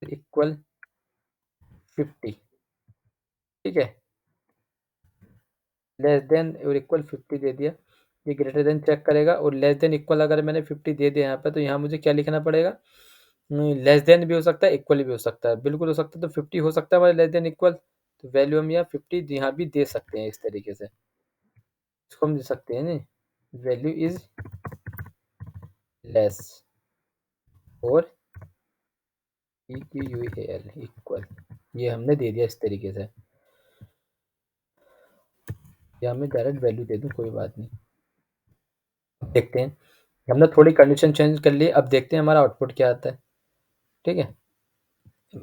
[SPEAKER 1] इक्वल 50, ठीक है। लेस देन और इक्वल 50 दे दिया। ये ग्रेटर देन चेक करेगा, और लेस देन इक्वल अगर मैंने 50 दे दिया यहाँ पे, तो यहाँ मुझे क्या लिखना पड़ेगा, लेस देन भी हो सकता है, इक्वल भी हो सकता है। बिल्कुल हो सकता है, तो 50 हो सकता है हमारे लेस देन इक्वल। तो वैल्यू हम यहाँ 50 यहाँ भी दे सकते हैं इस तरीके से। इसको हम दे सकते हैं नहीं, वैल्यू इज लेस और EQUAL इक्वल, ये हमने दे दिया इस तरीके से। या मैं डायरेक्ट वैल्यू दे दूँ, कोई बात नहीं। अब देखते हैं, हमने थोड़ी कंडीशन चेंज कर ली। अब देखते हैं हमारा आउटपुट क्या आता है, ठीक है।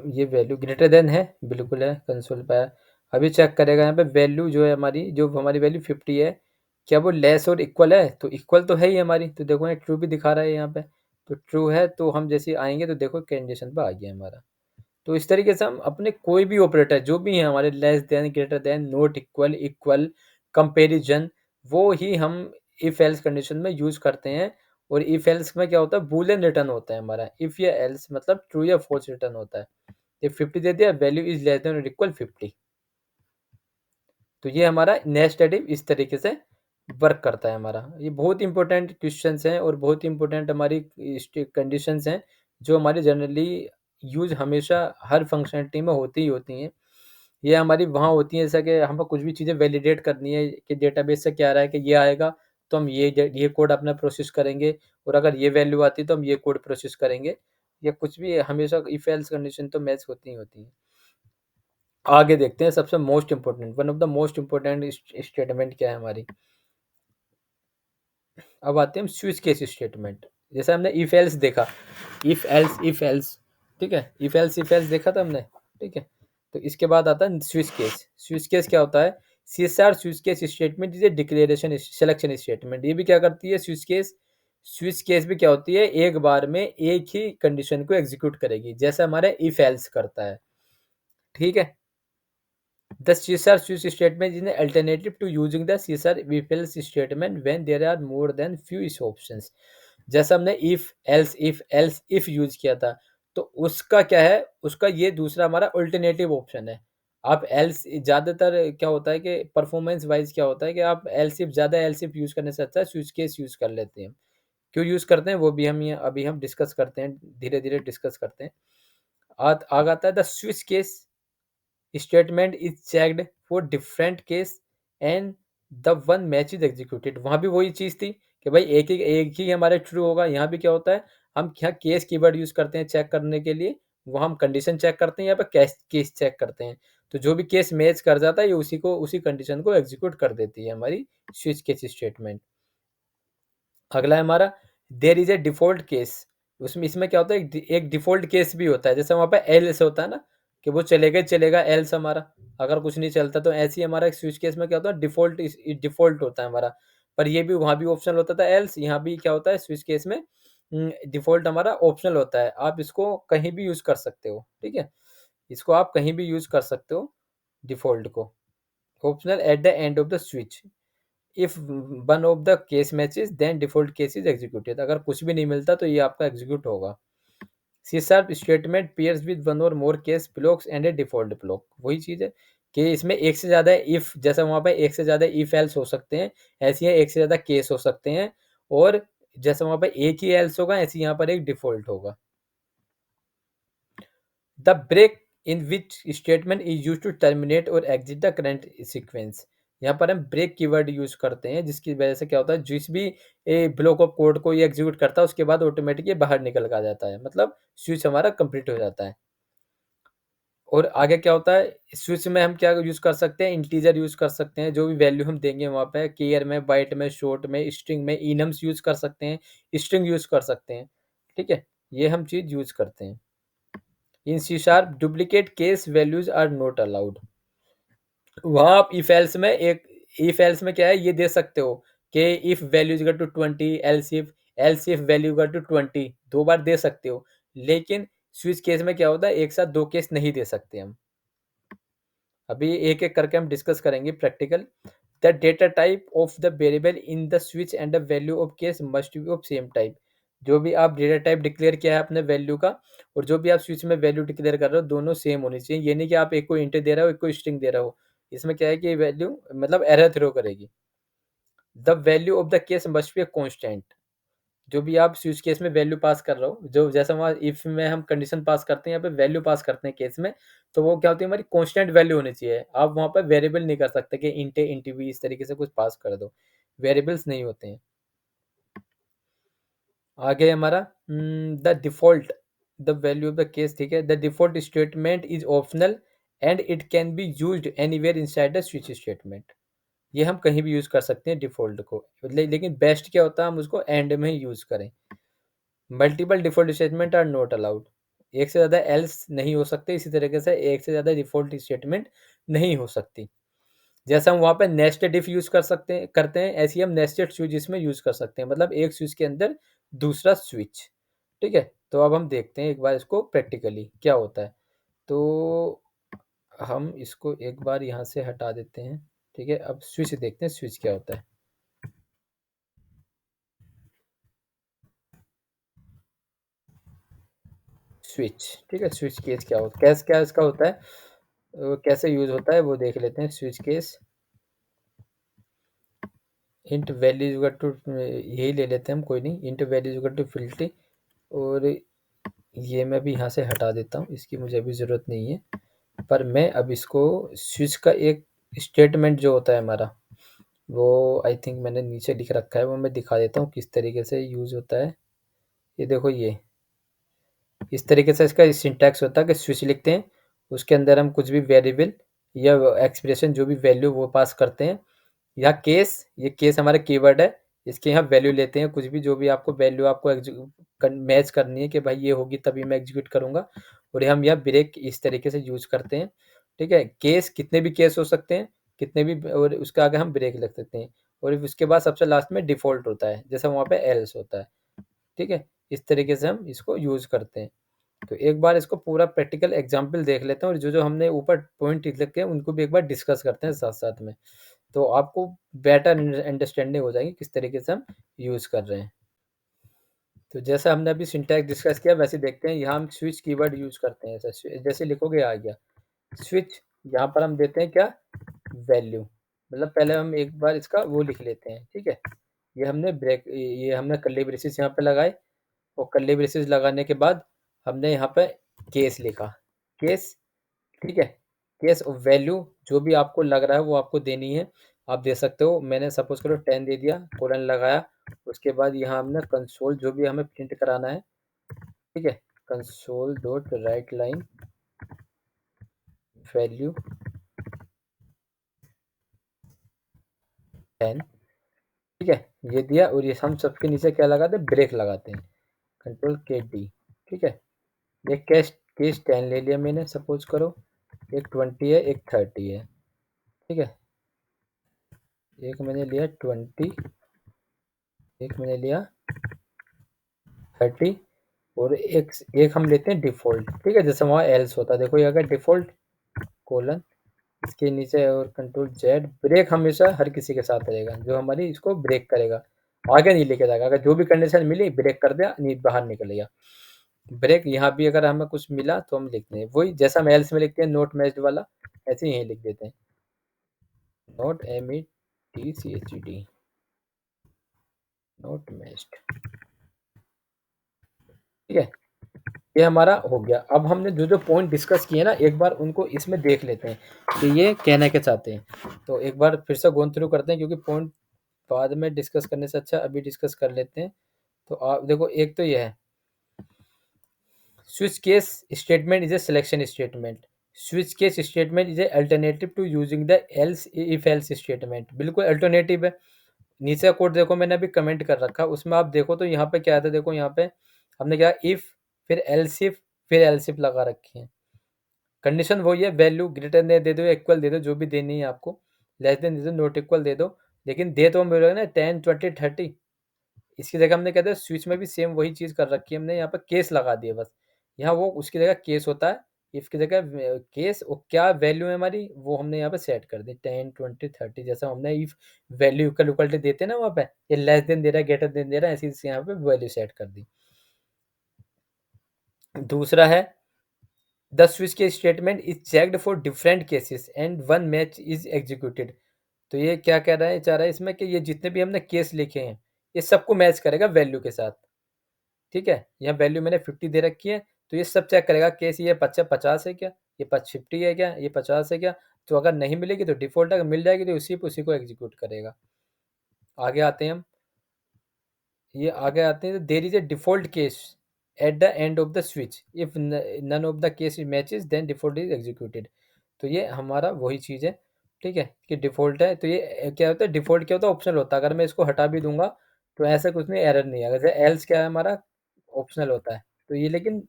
[SPEAKER 1] ये वैल्यू ग्रेटर देन है, बिल्कुल है, कंसोल पे है। अभी चेक करेगा यहाँ पे वैल्यू जो है हमारी, जो हमारी वैल्यू 50 है, क्या वो लेस और इक्वल है। तो इक्वल तो है ही हमारी, तो देखो यहाँ ट्रू भी दिखा रहा है यहाँ पे। तो ट्रू है, तो हम जैसे आएंगे तो देखो कंडीशन पे आ गया हमारा। तो इस तरीके से हम अपने कोई भी ऑपरेटर जो भी है हमारे, less than, greater than, not equal, equal, comparison, वो ही हम इफ एल्स कंडीशन में यूज करते हैं। और इफ एल्स में क्या होता है, बूलियन रिटर्न होता है हमारा। इफ या एल्स मतलब ट्रू या फॉल्स रिटर्न होता है। ये 50 दे दिया, वैल्यू इज लेस देन और इक्वल 50। तो ये हमारा नेस्टेड इफ इस तरीके से वर्क करता है हमारा। ये बहुत इंपॉर्टेंट क्वेश्चंस हैं और बहुत इंपॉर्टेंट हमारी कंडीशंस हैं, जो हमारी जनरली यूज हमेशा हर फंक्शनलिटी में होती ही होती हैं। ये हमारी वहाँ होती है, जैसा कि हमको कुछ भी चीज़ें वैलिडेट करनी है कि डेटाबेस से क्या आ रहा है कि ये आएगा, तो हम ये कोड अपना प्रोसेस करेंगे, और अगर ये वैल्यू आती है तो हम ये कोड प्रोसेस करेंगे, या कुछ भी हमेशा इफ एल्स कंडीशन तो मैच होती ही होती है। आगे देखते हैं सबसे most important, one of the most important statement क्या है हमारी। अब आते हैं हम स्विच केस स्टेटमेंट। जैसे हमने इफ एल्स देखा, इफ एल्स, ठीक है, इफ एल्स देखा था हमने, ठीक है। तो इसके बाद आता है स्विच केस। स्विच केस क्या होता है? CSR switch case statement is A declaration selection statement. ये भी क्या करती है स्विच केस भी क्या होती है, एक बार में एक ही कंडीशन को एग्जीक्यूट करेगी, जैसे हमारे इफ एल्स करता है, ठीक है। The CSR switch statement is an alternative to using the CSR if-else statement when there are more than few options। जैसा हमने if यूज किया था, तो उसका क्या है, उसका ये दूसरा हमारा अल्टरनेटिव ऑप्शन है। आप एल्स ज्यादातर क्या होता है कि परफॉर्मेंस वाइज क्या होता है कि आप एल्स इफ ज्यादा एल्स इफ यूज करने से अच्छा स्विच केस यूज कर लेते हैं। क्यों यूज करते हैं वो भी हम ये अभी हम डिस्कस करते हैं, धीरे धीरे डिस्कस करते हैं। आगे आता है the switch case statement is checked for different case and the one match is executed. वहां भी वही चीज थी कि भाई एक ही हमारे ट्रू होगा। यहाँ भी क्या होता है, हम क्या केस कीवर्ड यूज करते हैं चेक करने के लिए, वो हम कंडीशन चेक करते हैं, यहाँ पे केस चेक करते हैं। तो जो भी केस मैच कर जाता है ये उसी कंडीशन को एग्जीक्यूट कर देती है हमारी स्विच केस स्टेटमेंट। अगला है हमारा there is a default case. उसमें इसमें क्या होता है, एक डिफॉल्ट केस भी होता है, जैसे वहां पे एल से होता है ना कि वो चलेगा ही चलेगा एल्स हमारा, अगर कुछ नहीं चलता तो ऐसे ही हमारा स्विच केस में क्या होता है, डिफॉल्ट होता है हमारा। पर ये भी वहां भी ऑप्शनल होता था एल्स, यहाँ भी क्या होता है स्विच केस में डिफॉल्ट हमारा ऑप्शनल होता है। आप इसको कहीं भी यूज कर सकते हो, ठीक है, इसको आप कहीं भी यूज कर सकते हो डिफॉल्ट को। Optional at the end of the switch if one of the case matches then default case is executed. अगर कुछ भी नहीं मिलता तो ये आपका एग्जीक्यूट होगा। C sharp statement pairs with one और more case blocks and a default block. वही चीज है कि इसमें एक से ज्यादा इफ, जैसा वहां पे एक से ज्यादा इफ एल्स हो सकते हैं, ऐसे ही एक से ज्यादा केस हो सकते हैं, और जैसा वहां पे एक ही एल्स होगा ऐसे यहाँ पर एक डिफॉल्ट होगा। The break in which statement is use to terminate और एग्जिट द करंट सीक्वेंस। यहाँ पर हम ब्रेक कीवर्ड यूज करते हैं, जिसकी वजह से क्या होता है, जिस भी ब्लॉक ऑफ कोड को ये एग्जीक्यूट करता है उसके बाद ऑटोमेटिक ये बाहर निकल का जाता है, मतलब स्विच हमारा कंप्लीट हो जाता है। और आगे क्या होता है, स्विच में हम क्या यूज कर सकते हैं, इंटीजर यूज कर सकते हैं, जो भी वैल्यू हम देंगे वहां पे केयर में, बाइट में, शॉर्ट में, स्ट्रिंग में, इनम्स यूज कर सकते हैं, स्ट्रिंग यूज कर सकते हैं, ठीक है, ये हम चीज यूज करते हैं। In C sharp duplicate case values are not allowed. वहां आप इफ एल्स में क्या है ये दे सकते हो कि if value equal to 20, else if value equal to 20 दो बार दे सकते हो। लेकिन स्विच केस में क्या होता है, एक साथ दो केस नहीं दे सकते हम। अभी एक एक करके हम डिस्कस करेंगे practical. The data type of the variable in the switch and the value of case must B of same type. जो भी आप डेटा टाइप डिक्लेयर किया है अपने वैल्यू का, और जो भी आप स्विच में वैल्यू डिक्लेयर कर रहे हो दोनों सेम होनी चाहिए। ये नहीं कि आप एक को इंट दे रहे हो एक को स्ट्रिंग दे रहे हो, इसमें क्या है कि वैल्यू मतलब एरर थ्रो करेगी। The value of the case must be constant. जो भी आप स्विच केस में वैल्यू पास कर रहे हो, जो जैसा वहाँ इफ में हम कंडीशन पास करते हैं यहाँ पे वैल्यू पास करते हैं केस में, तो वो क्या होती है हमारी कांस्टेंट वैल्यू होनी चाहिए। आप वहाँ पर वेरिएबल नहीं कर सकते कि इंट इंट भी इस तरीके से कुछ पास कर दो, वेरिएबल्स नहीं होते हैं। आगे हमारा the default the value of the case, ठीक है, the default statement is optional and it can be used anywhere inside the switch statement. ये हम कहीं भी यूज कर सकते हैं डिफॉल्ट को, लेकिन बेस्ट क्या होता है हम उसको एंड में ही यूज करें। Multiple default statement are not allowed. एक से ज़्यादा एल्स नहीं हो सकते, इसी तरीके से एक से ज़्यादा डिफॉल्ट स्टेटमेंट नहीं हो सकती। जैसे हम वहाँ पे नेस्टेड इफ यूज करते हैं, ऐसे ही हम नेस्टेड स्विच इसमें यूज कर सकते हैं, मतलब एक स्विच के अंदर दूसरा स्विच, ठीक है। तो अब हम देखते हैं एक बार इसको प्रैक्टिकली क्या होता है। तो हम इसको एक बार यहाँ से हटा देते हैं, ठीक है। अब स्विच देखते हैं स्विच क्या होता है। स्विच, ठीक है, स्विच केस क्या होता है, क्या इसका होता है, कैसे यूज होता है वो देख लेते हैं। Switch case int value equal to, यही ले लेते हैं हम, कोई नहीं, इंट वैल्यू इक्वल टू 50। और ये मैं भी यहाँ से हटा देता हूँ, इसकी मुझे अभी ज़रूरत नहीं है। पर मैं अब इसको स्विच का एक स्टेटमेंट जो होता है हमारा, वो आई थिंक मैंने नीचे लिख रखा है, वो मैं दिखा देता हूँ किस तरीके से यूज़ होता है। ये देखो, ये इस तरीके से इसका सिंटैक्स होता है कि स्विच लिखते हैं, उसके अंदर हम कुछ भी वेरिएबल या एक्सप्रेशन जो भी वैल्यू वो पास करते हैं। यहाँ केस, ये केस हमारा कीवर्ड है, इसके यहाँ वैल्यू लेते हैं, कुछ भी जो भी आपको वैल्यू आपको मैच करनी है कि भाई ये होगी तभी मैं एग्जीक्यूट करूंगा। और ये हम यहाँ ब्रेक इस तरीके से यूज करते हैं। ठीक है, केस कितने भी केस हो सकते हैं, कितने भी, और उसके आगे हम ब्रेक लिख सकते हैं। और उसके बाद सबसे लास्ट में डिफॉल्ट होता है, जैसे वहाँ पे एल्स होता है। ठीक है, इस तरीके से हम इसको यूज करते हैं। तो एक बार इसको पूरा प्रैक्टिकल एग्जांपल देख लेते हैं, और जो जो हमने ऊपर पॉइंट लिखे हैं उनको भी एक बार डिस्कस करते हैं साथ साथ में, तो आपको बेटर अंडरस्टैंडिंग हो जाएगी किस तरीके से हम यूज़ कर रहे हैं। तो जैसा हमने अभी सिंटैक्स डिस्कस किया वैसे देखते हैं, यहाँ हम स्विच कीवर्ड यूज़ करते हैं। जैसे लिखोगे आ गया स्विच, यहाँ पर हम देते हैं क्या, वैल्यू। मतलब पहले हम एक बार इसका वो लिख लेते हैं। ठीक है, ये हमने कर्ली ब्रेसेस यहाँ पे लगाए, और कर्ली ब्रेसेस लगाने के बाद हमने यहाँ पे केस लिखा, केस। ठीक है, केस वैल्यू जो भी आपको लग रहा है वो आपको देनी है, आप दे सकते हो। मैंने सपोज करो 10 दे दिया, कोलन लगाया। उसके बाद यहाँ हमने कंसोल जो भी हमें प्रिंट कराना है, ठीक है, console dot right line value 10। ठीक है, ये दिया, और ये हम सबके नीचे क्या लगाते हैं, ब्रेक लगाते हैं, कंट्रोल के डी। ठीक है, एक केस केस 10 ले लिया मैंने, सपोज करो एक 20 है, एक 30 है। ठीक है, एक मैंने लिया 20, एक मैंने लिया 30, और एक एक हम लेते हैं डिफ़ॉल्ट। ठीक है, जैसे वहाँ एल्स होता है, देखो ये अगर डिफ़ॉल्ट कोलन, इसके नीचे और कंट्रोल जेड, ब्रेक हमेशा हर किसी के साथ रहेगा, जो हमारी इसको ब्रेक करेगा, आगे नहीं लेके जाएगा। अगर जो भी कंडीशन मिली ब्रेक कर दिया, नहीं बाहर निकल गया ब्रेक। यहाँ भी अगर हमें कुछ मिला तो हम लिखते हैं वही, जैसा हम एल्स में लिखते हैं नोट मैच्ड वाला, ऐसे ही यहीं लिख देते हैं, नोट METCHED, नोट मैच्ड। ठीक है, ये हमारा हो गया। अब हमने जो जो पॉइंट डिस्कस किए ना, एक बार उनको इसमें देख लेते हैं कि ये कहना क्या चाहते हैं। तो एक बार फिर से गोन थ्रू करते हैं, क्योंकि पॉइंट बाद में डिस्कस करने से अच्छा अभी डिस्कस कर लेते हैं। तो आप देखो, एक तो ये है switch case statement is a selection statement. Switch case statement is a alternative to using the else if else statement. बिल्कुल अल्टरनेटिव है। नीचे कोड देखो, मैंने अभी कमेंट कर रखा, उसमें आप देखो तो यहाँ पे क्या आता है, देखो यहाँ पे हमने क्या, इफ, फिर एल्स इफ, फिर एल्स इफ लगा रखी है। कंडीशन वही है, वैल्यू ग्रेटर देन दे दो, इक्वल दे दो, जो भी देनी है आपको, लेस देन दे दो, नॉट इक्वल दे दो। लेकिन दे तो हम बोलोगे ना 10 20 30, इसकी जगह हमने कहते हैं स्विच में भी सेम वही चीज़ कर रखी है हमने, यहाँ पर केस लगा दिए बस। यहाँ वो उसकी जगह केस होता है, इफ की जगह केस, और क्या वैल्यू है हमारी वो हमने यहाँ पे सेट कर दी 10 20 30, जैसा हमने इफ वैल्यू इक्वल इक्वल देते हैं ना वहाँ पे, ये लेस देन दे रहा है, ग्रेटर देन दे रहा है, ऐसी यहाँ पे वैल्यू सेट कर दी। दूसरा है the switch case statement is checked for different cases and one match is executed. तो ये क्या कह रहा है, चाह रहा है इसमें कि ये जितने भी हमने केस लिखे हैं ये सबको मैच करेगा वैल्यू के साथ। ठीक है, यहाँ वैल्यू मैंने 50 दे रखी है, तो ये सब चेक करेगा केस, ये 50 है क्या, ये 50 है क्या, ये 50 है क्या। तो अगर नहीं मिलेगी तो डिफॉल्ट, अगर मिल जाएगी तो उसी को एग्जीक्यूट करेगा। आगे आते हैं हम, ये आगे आते हैं, there is a default case at the end of the switch, if none of the case matches then default is executed. तो ये हमारा वही चीज़ है। ठीक है, कि डिफॉल्ट है, तो ये क्या होता है, डिफॉल्ट क्या होता है, ऑप्शनल होता है। अगर मैं इसको हटा भी दूंगा तो ऐसा कुछ नहीं, एरर नहीं है। अगर एल्स क्या है हमारा, ऑप्शनल होता है। तो ये लेकिन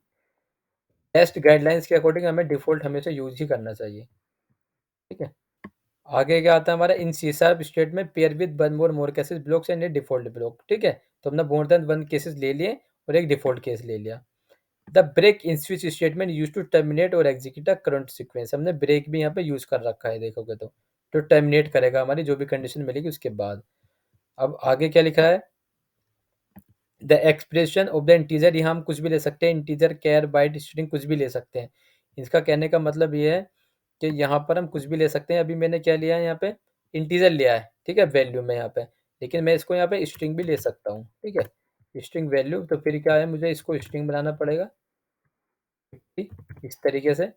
[SPEAKER 1] टेस्ट गाइडलाइंस के अकॉर्डिंग हमें डिफॉल्ट हमेशा यूज ही करना चाहिए। ठीक है, आगे क्या आता है हमारा, इन सी शार्प स्टेट में pair with one more more cases blocks and a default block. ठीक है, तो हमने मोर देन वन केसेस ले लिए और एक डिफॉल्ट केस ले लिया। The break in switch statement use to terminate और एग्जीक्यूट अ करंट सीक्वेंस। हमने ब्रेक भी यहाँ पे यूज कर रखा है, देखोगे तो टर्मिनेट करेगा हमारी जो भी कंडीशन मिलेगी उसके बाद। अब आगे क्या लिखा है, the expression of the integer, यहाँ हम कुछ भी ले सकते हैं, इंटीजर, कैर, बाइट, स्ट्रिंग, कुछ भी ले सकते हैं। इसका कहने का मतलब ये है कि यहाँ पर हम कुछ भी ले सकते हैं। अभी मैंने क्या लिया है यहाँ पे, इंटीजर लिया है। ठीक है, वैल्यू में यहाँ पे, लेकिन मैं इसको यहाँ पे स्ट्रिंग भी ले सकता हूँ। ठीक है, स्ट्रिंग वैल्यू, तो फिर क्या है, मुझे इसको स्ट्रिंग बनाना पड़ेगा इस तरीके से।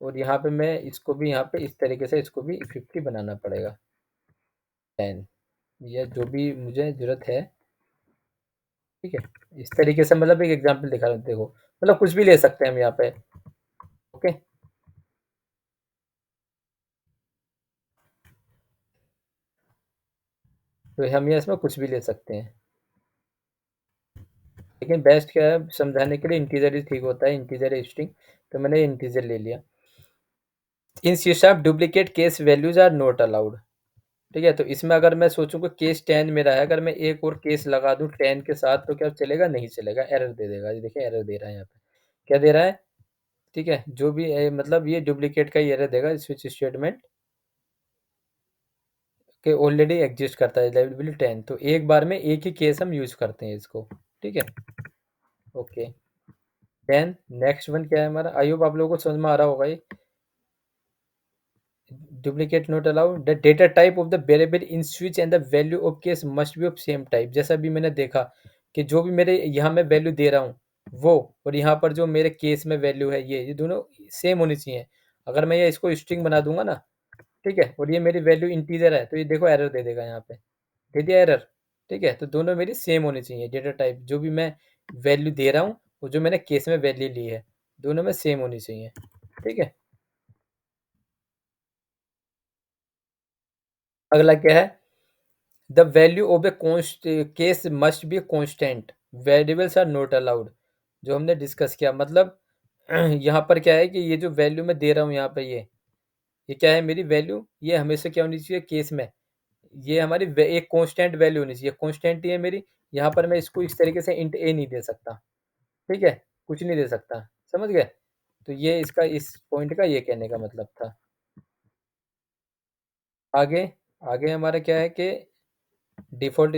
[SPEAKER 1] और यहाँ पे मैं इसको भी यहाँ पे इस तरीके से इसको भी 50 बनाना पड़ेगा 10, या जो भी मुझे ज़रूरत है। ठीक है, इस तरीके से मतलब एक एग्जांपल दिखा रहा हूँ, देखो मतलब कुछ भी ले सकते हैं हम यहाँ पे। ओके, तो हम ये इसमें कुछ भी ले सकते हैं, लेकिन बेस्ट क्या है समझाने के लिए इंटीजर ही ठीक होता है, इंटीजर स्ट्रिंग, तो मैंने इंटीजर ले लिया। In C sharp duplicate case values are not allowed. ठीक है, तो इसमें अगर मैं सोचूं कि केस 10 मेरा है, अगर मैं एक और केस लगा दूं 10 के साथ तो क्या चलेगा? नहीं चलेगा, एरर दे देगा। ये देखिए एरर दे रहा है यहाँ पे, क्या दे रहा है? ठीक है, जो भी मतलब ये डुप्लीकेट का ही एरर देगा, स्विच स्टेटमेंट के ऑलरेडी एग्जिस्ट करता है अवेलेबल 10, तो एक बार में एक ही केस हम यूज करते हैं इसको। ठीक है, ओके। देन नेक्स्ट वन क्या है हमारा, आई होप आप लोगों को समझ में आ रहा होगा ये। Duplicate not allowed, the data type of the variable in switch and the value of case must B of same type. जैसा भी मैंने देखा कि जो भी मेरे यहाँ मैं वैल्यू दे रहा हूँ वो, और यहाँ पर जो मेरे केस में वैल्यू है ये दोनों सेम होनी चाहिए। अगर मैं ये इसको स्ट्रिंग बना दूंगा ना, ठीक है, और ये मेरी वैल्यू इंटीजर है, तो ये देखो एरर दे देगा यहाँ पे, दे दिया एरर। ठीक है, तो दोनों मेरी सेम होनी चाहिए, डेटा टाइप जो भी मैं वैल्यू दे रहा हूँ और जो मैंने केस में वैल्यू ली है, दोनों में सेम होनी चाहिए। ठीक है, अगला क्या है, the value of a case must be constant, variables are not allowed, जो हमने डिस्कस किया। मतलब यहाँ पर क्या है कि ये जो वैल्यू मैं दे रहा हूँ यहाँ पे, ये क्या है मेरी वैल्यू, ये हमेशा क्या होनी चाहिए केस में, ये हमारी एक कांस्टेंट वैल्यू होनी चाहिए, कांस्टेंट ही है मेरी। यहाँ पर मैं इसको इस तरीके से इंट ए नहीं दे सकता। ठीक है, कुछ नहीं दे सकता, समझ गए? तो ये इसका इस पॉइंट का ये कहने का मतलब था। आगे, आगे हमारा क्या है कि डिफ़ॉल्ट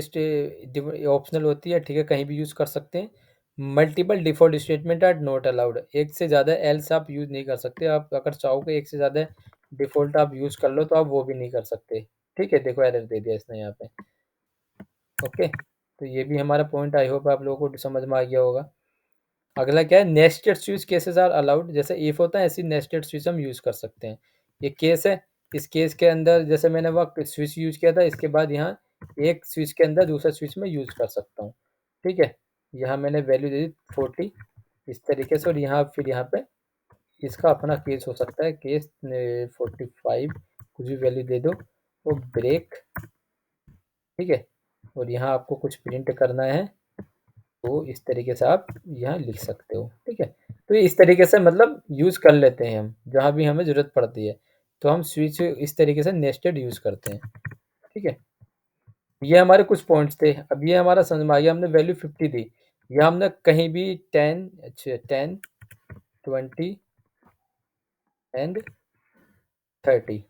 [SPEAKER 1] ऑप्शनल होती है, ठीक है, कहीं भी यूज़ कर सकते हैं। Multiple default statement are not allowed, एक से ज़्यादा एल्स आप यूज़ नहीं कर सकते। आप अगर चाहो कि एक से ज़्यादा डिफ़ॉल्ट आप यूज़ कर लो तो आप वो भी नहीं कर सकते। ठीक है, देखो एरर दे दिया इसने यहाँ पे। ओके, तो ये भी हमारा पॉइंट आई होप आप लोगों को समझ में आ गया होगा। अगला क्या है, nested switch cases are allowed, जैसे इफ होता है ऐसी नेस्टेड स्विच हम यूज़ कर सकते हैं। ये केस है, इस केस के अंदर जैसे मैंने वह स्विच यूज किया था, इसके बाद यहाँ एक स्विच के अंदर दूसरा स्विच में यूज कर सकता हूँ। ठीक है, यहाँ मैंने वैल्यू दे दी 40 इस तरीके से, और यहाँ फिर यहाँ पे इसका अपना केस हो सकता है, केस 45 कुछ भी वैल्यू दे दो, वो ब्रेक। ठीक है, और यहाँ आपको कुछ प्रिंट करना है तो इस तरीके से आप यहाँ लिख सकते हो। ठीक है, तो इस तरीके से मतलब यूज़ कर लेते हैं हम जहाँ भी हमें ज़रूरत पड़ती है, तो हम स्विच इस तरीके से नेस्टेड यूज़ करते हैं। ठीक है, ये हमारे कुछ पॉइंट्स थे। अब ये हमारा समझ में आ गया, हमने वैल्यू 50 दी, या हमने कहीं भी 10, अच्छा 10, 20 एंड 30,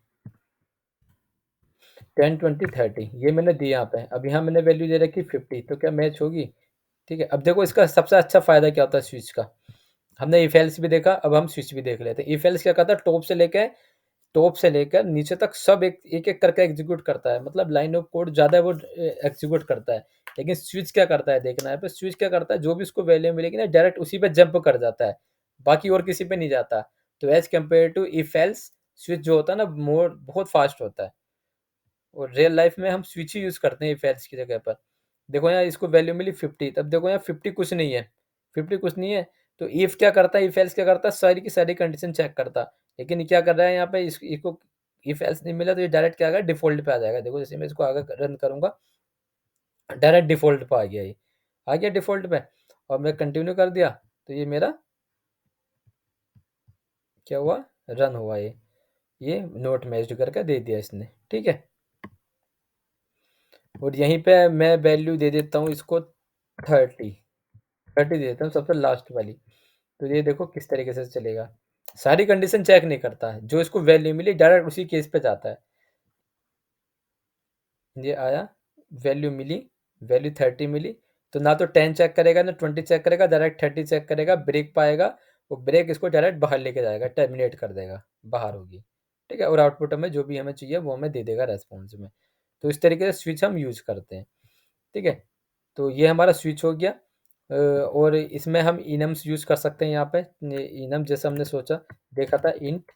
[SPEAKER 1] 10, 20, 30 ये मैंने दी यहाँ पे। अब यहाँ मैंने वैल्यू दे रखी 50, तो क्या मैच होगी? ठीक है, अब देखो इसका सबसे अच्छा फ़ायदा क्या होता है स्विच का। हमने इफ एल्स भी देखा, अब हम स्विच भी देख लेते हैं। इफ एल्स क्या करता है, टॉप से लेकर नीचे तक सब एक एक करके एग्जीक्यूट करता है, मतलब लाइन ऑफ कोड ज़्यादा वो एग्जीक्यूट करता है। लेकिन स्विच क्या करता है, देखना है पे, स्विच क्या करता है, जो भी उसको वैल्यू मिलेगी ना डायरेक्ट उसी पे जंप कर जाता है, बाकी और किसी पे नहीं जाता। तो as compare to if else, switch जो होता है ना मोर बहुत फास्ट होता है, और रियल लाइफ में हम स्विच ही यूज़ करते हैं इफ एल्स की जगह पर। देखो यहाँ इसको वैल्यू मिली 50, तब देखो यहाँ 50 कुछ नहीं है, 50 कुछ नहीं है, तो इफ क्या करता है, इफ एल्स क्या करता है, सारी की सारी कंडीशन चेक करता है। लेकिन ये क्या कर रहा है यहाँ पे, इसको इफ एल्स नहीं मिला तो ये डायरेक्ट क्या आएगा, डिफॉल्ट पे आ जाएगा। देखो जैसे मैं इसको आगे रन करूंगा, डायरेक्ट डिफॉल्ट पे आ गया, ये आ गया डिफॉल्ट पे, और मैं कंटिन्यू कर दिया तो ये मेरा क्या हुआ, रन हुआ। ये नोट मैच्ड करके दे दिया इसने। ठीक है, और यहीं पे मैं वैल्यू दे देता हूँ इसको 30, 30 दे देता हूँ सबसे लास्ट वाली। तो ये देखो किस तरीके से चलेगा, सारी कंडीशन चेक नहीं करता है, जो इसको वैल्यू मिली डायरेक्ट उसी केस पे जाता है। ये आया, वैल्यू मिली, वैल्यू 30 मिली, तो ना तो 10 चेक करेगा ना 20 चेक करेगा, डायरेक्ट 30 चेक करेगा, ब्रेक पाएगा, वो ब्रेक इसको डायरेक्ट बाहर लेके जाएगा, टर्मिनेट कर देगा, बाहर होगी। ठीक है, और आउटपुट हमें जो भी हमें चाहिए वो हमें दे देगा रेस्पॉन्स में। तो इस तरीके से स्विच हम यूज करते हैं। ठीक है, तो ये हमारा स्विच हो गया। और इसमें हम इनम्स यूज़ कर सकते हैं यहाँ पे, इनम जैसे हमने सोचा देखा था इंट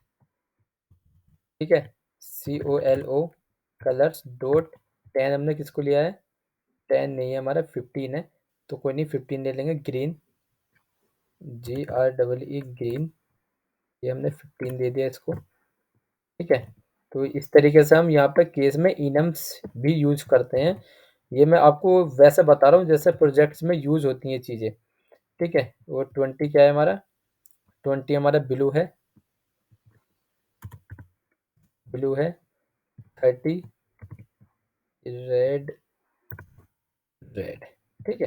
[SPEAKER 1] ठीक है, COLO कलर्स डॉट 10 हमने किसको लिया है, 10 नहीं है हमारा 15 है, तो कोई नहीं 15 ले लेंगे। ग्रीन, GREE ग्रीन, ये हमने 15 दे दिया इसको। ठीक है, तो इस तरीके से हम यहाँ पे केस में इनम्स भी यूज करते हैं। ये मैं आपको वैसे बता रहा हूँ जैसे प्रोजेक्ट्स में यूज होती हैं चीज़ें। ठीक है, और 20 क्या है हमारा, 20 हमारा ब्लू है, ब्लू है। 30 रेड, रेड। ठीक है,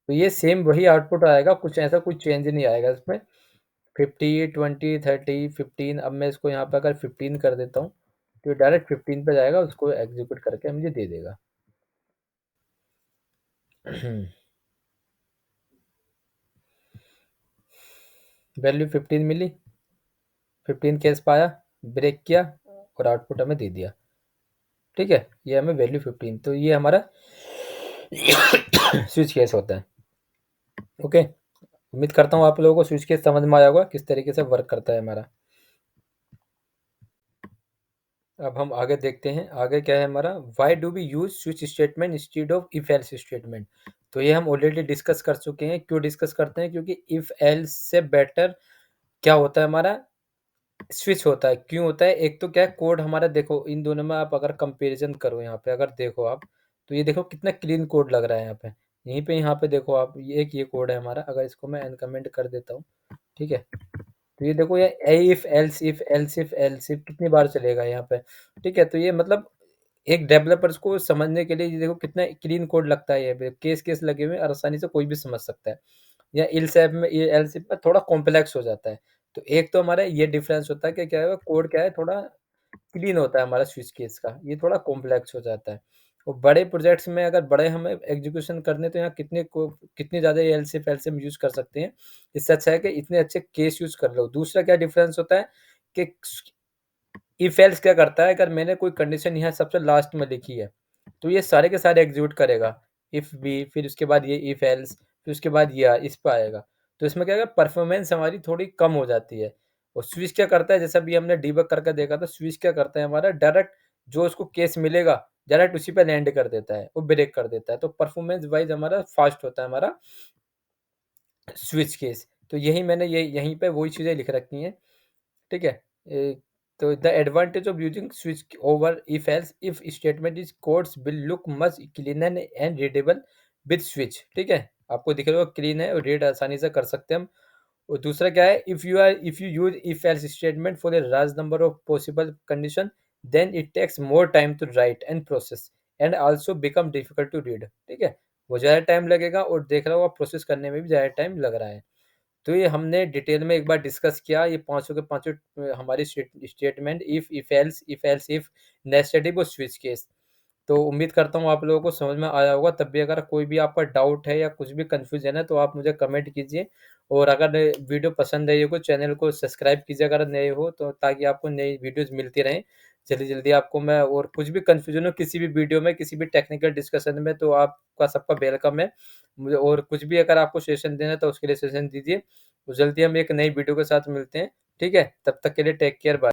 [SPEAKER 1] तो ये सेम वही आउटपुट आएगा, कुछ ऐसा कुछ चेंज नहीं आएगा इसमें। 50 20 30 15, अब मैं इसको यहाँ पे अगर 15 कर देता हूँ तो डायरेक्ट 15 पे जाएगा, उसको एग्जीक्यूट करके मुझे दे देगा। वैल्यू 15 मिली, 15 केस पाया, ब्रेक किया और आउटपुट हमें दे दिया। ठीक है, ये हमें वैल्यू 15, तो ये हमारा स्विच केस होता है। ओके, उम्मीद करता हूँ आप लोगों को स्विच केस समझ में आया होगा किस तरीके से वर्क करता है हमारा। अब हम आगे देखते हैं, आगे क्या है हमारा, why do we use switch statement instead of if else statement. तो ये हम ऑलरेडी डिस्कस कर चुके हैं। क्यों डिस्कस करते हैं, क्योंकि इफ एल्स से बेटर क्या होता है हमारा, स्विच होता है। क्यों होता है, एक तो क्या है कोड हमारा, देखो इन दोनों में आप अगर कंपैरिजन करो, यहाँ पे अगर देखो आप, तो ये देखो कितना क्लीन कोड लग रहा है यहाँ पे। यहीं पे यहाँ पे देखो आप, ये कोड है हमारा, अगर इसको मैं अनकमेंट कर देता हूँ। ठीक है, तो ये देखो ये if else if else if else if कितनी बार चलेगा यहाँ पे। ठीक है, तो ये मतलब एक डेवलपर्स को समझने के लिए ये देखो कितना क्लीन कोड लगता है, ये केस केस लगे हुए हैं, आसानी से कोई भी समझ सकता है। या इल्स ऐप में, ये एल्स में थोड़ा कॉम्प्लेक्स हो जाता है। तो एक तो हमारा ये डिफरेंस होता है कि क्या है, कोड क्या है थोड़ा क्लीन होता है हमारा स्विच केस का, ये थोड़ा कॉम्प्लेक्स हो जाता है। और बड़े प्रोजेक्ट्स में अगर बड़े हमें एग्जीक्यूशन करने, तो यहाँ कितनी ज़्यादा एलसीफ एलसीएम यूज़ कर सकते हैं। इससे अच्छा है कि इतने अच्छे केस यूज़ कर लो। दूसरा क्या डिफरेंस होता है कि इफ एल्स क्या करता है, अगर मैंने कोई कंडीशन यहाँ सबसे लास्ट में लिखी है, तो ये सारे के सारे एग्जीक्यूट करेगा। इफ बी, फिर उसके बाद ये इफ एल्स, फिर उसके बाद ये इस पे आएगा। तो इसमें क्या है, परफॉर्मेंस हमारी थोड़ी कम हो जाती है। और स्विच क्या करता है, जैसा भी हमने डीबग करके देखा था, स्विच क्या करता है हमारा, डायरेक्ट जो उसको केस मिलेगा डायरेक्ट उसी पे लैंड कर देता है, वो ब्रेक कर देता है। तो परफॉर्मेंस वाइज हमारा फास्ट होता है हमारा स्विच केस। तो यही मैंने ये यहीं पे वही चीज़ें लिख रखी हैं। ठीक है, तो the advantage of using switch over if else if statement is codes will look much cleaner and readable with switch. ठीक है, आपको दिख रहा होगा क्लीन है और रीड आसानी से कर सकते हैं हम। और दूसरा क्या है, if you use if else statement for a large number of possible condition, then it takes more time to write and process and also become difficult to read. ठीक है, वो ज़्यादा टाइम लगेगा और देख रहा होगा प्रोसेस करने में भी ज़्यादा टाइम लग रहा है। तो ये हमने डिटेल में एक बार डिस्कस किया, ये पांचों के पांचों हमारी statement, if else if, nested if और स्विच केस। तो उम्मीद करता हूँ आप लोगों को समझ में आया होगा। तब भी अगर कोई भी आपका डाउट है या कुछ भी कंफ्यूजन है तो आप मुझे कमेंट कीजिए। और अगर वीडियो पसंद आई हो तो चैनल को सब्सक्राइब कीजिए अगर नए हो तो, ताकि आपको नई वीडियोस मिलती रहें जल्दी जल्दी आपको मैं। और कुछ भी कंफ्यूजन हो किसी भी वीडियो में, किसी भी टेक्निकल डिस्कशन में, तो आपका सबका वेलकम है मुझे। और कुछ भी अगर आपको सेशन देना है तो उसके लिए सेशन दीजिए। तो जल्दी हम एक नई वीडियो के साथ मिलते हैं। ठीक है, तब तक के लिए टेक केयर, बाय।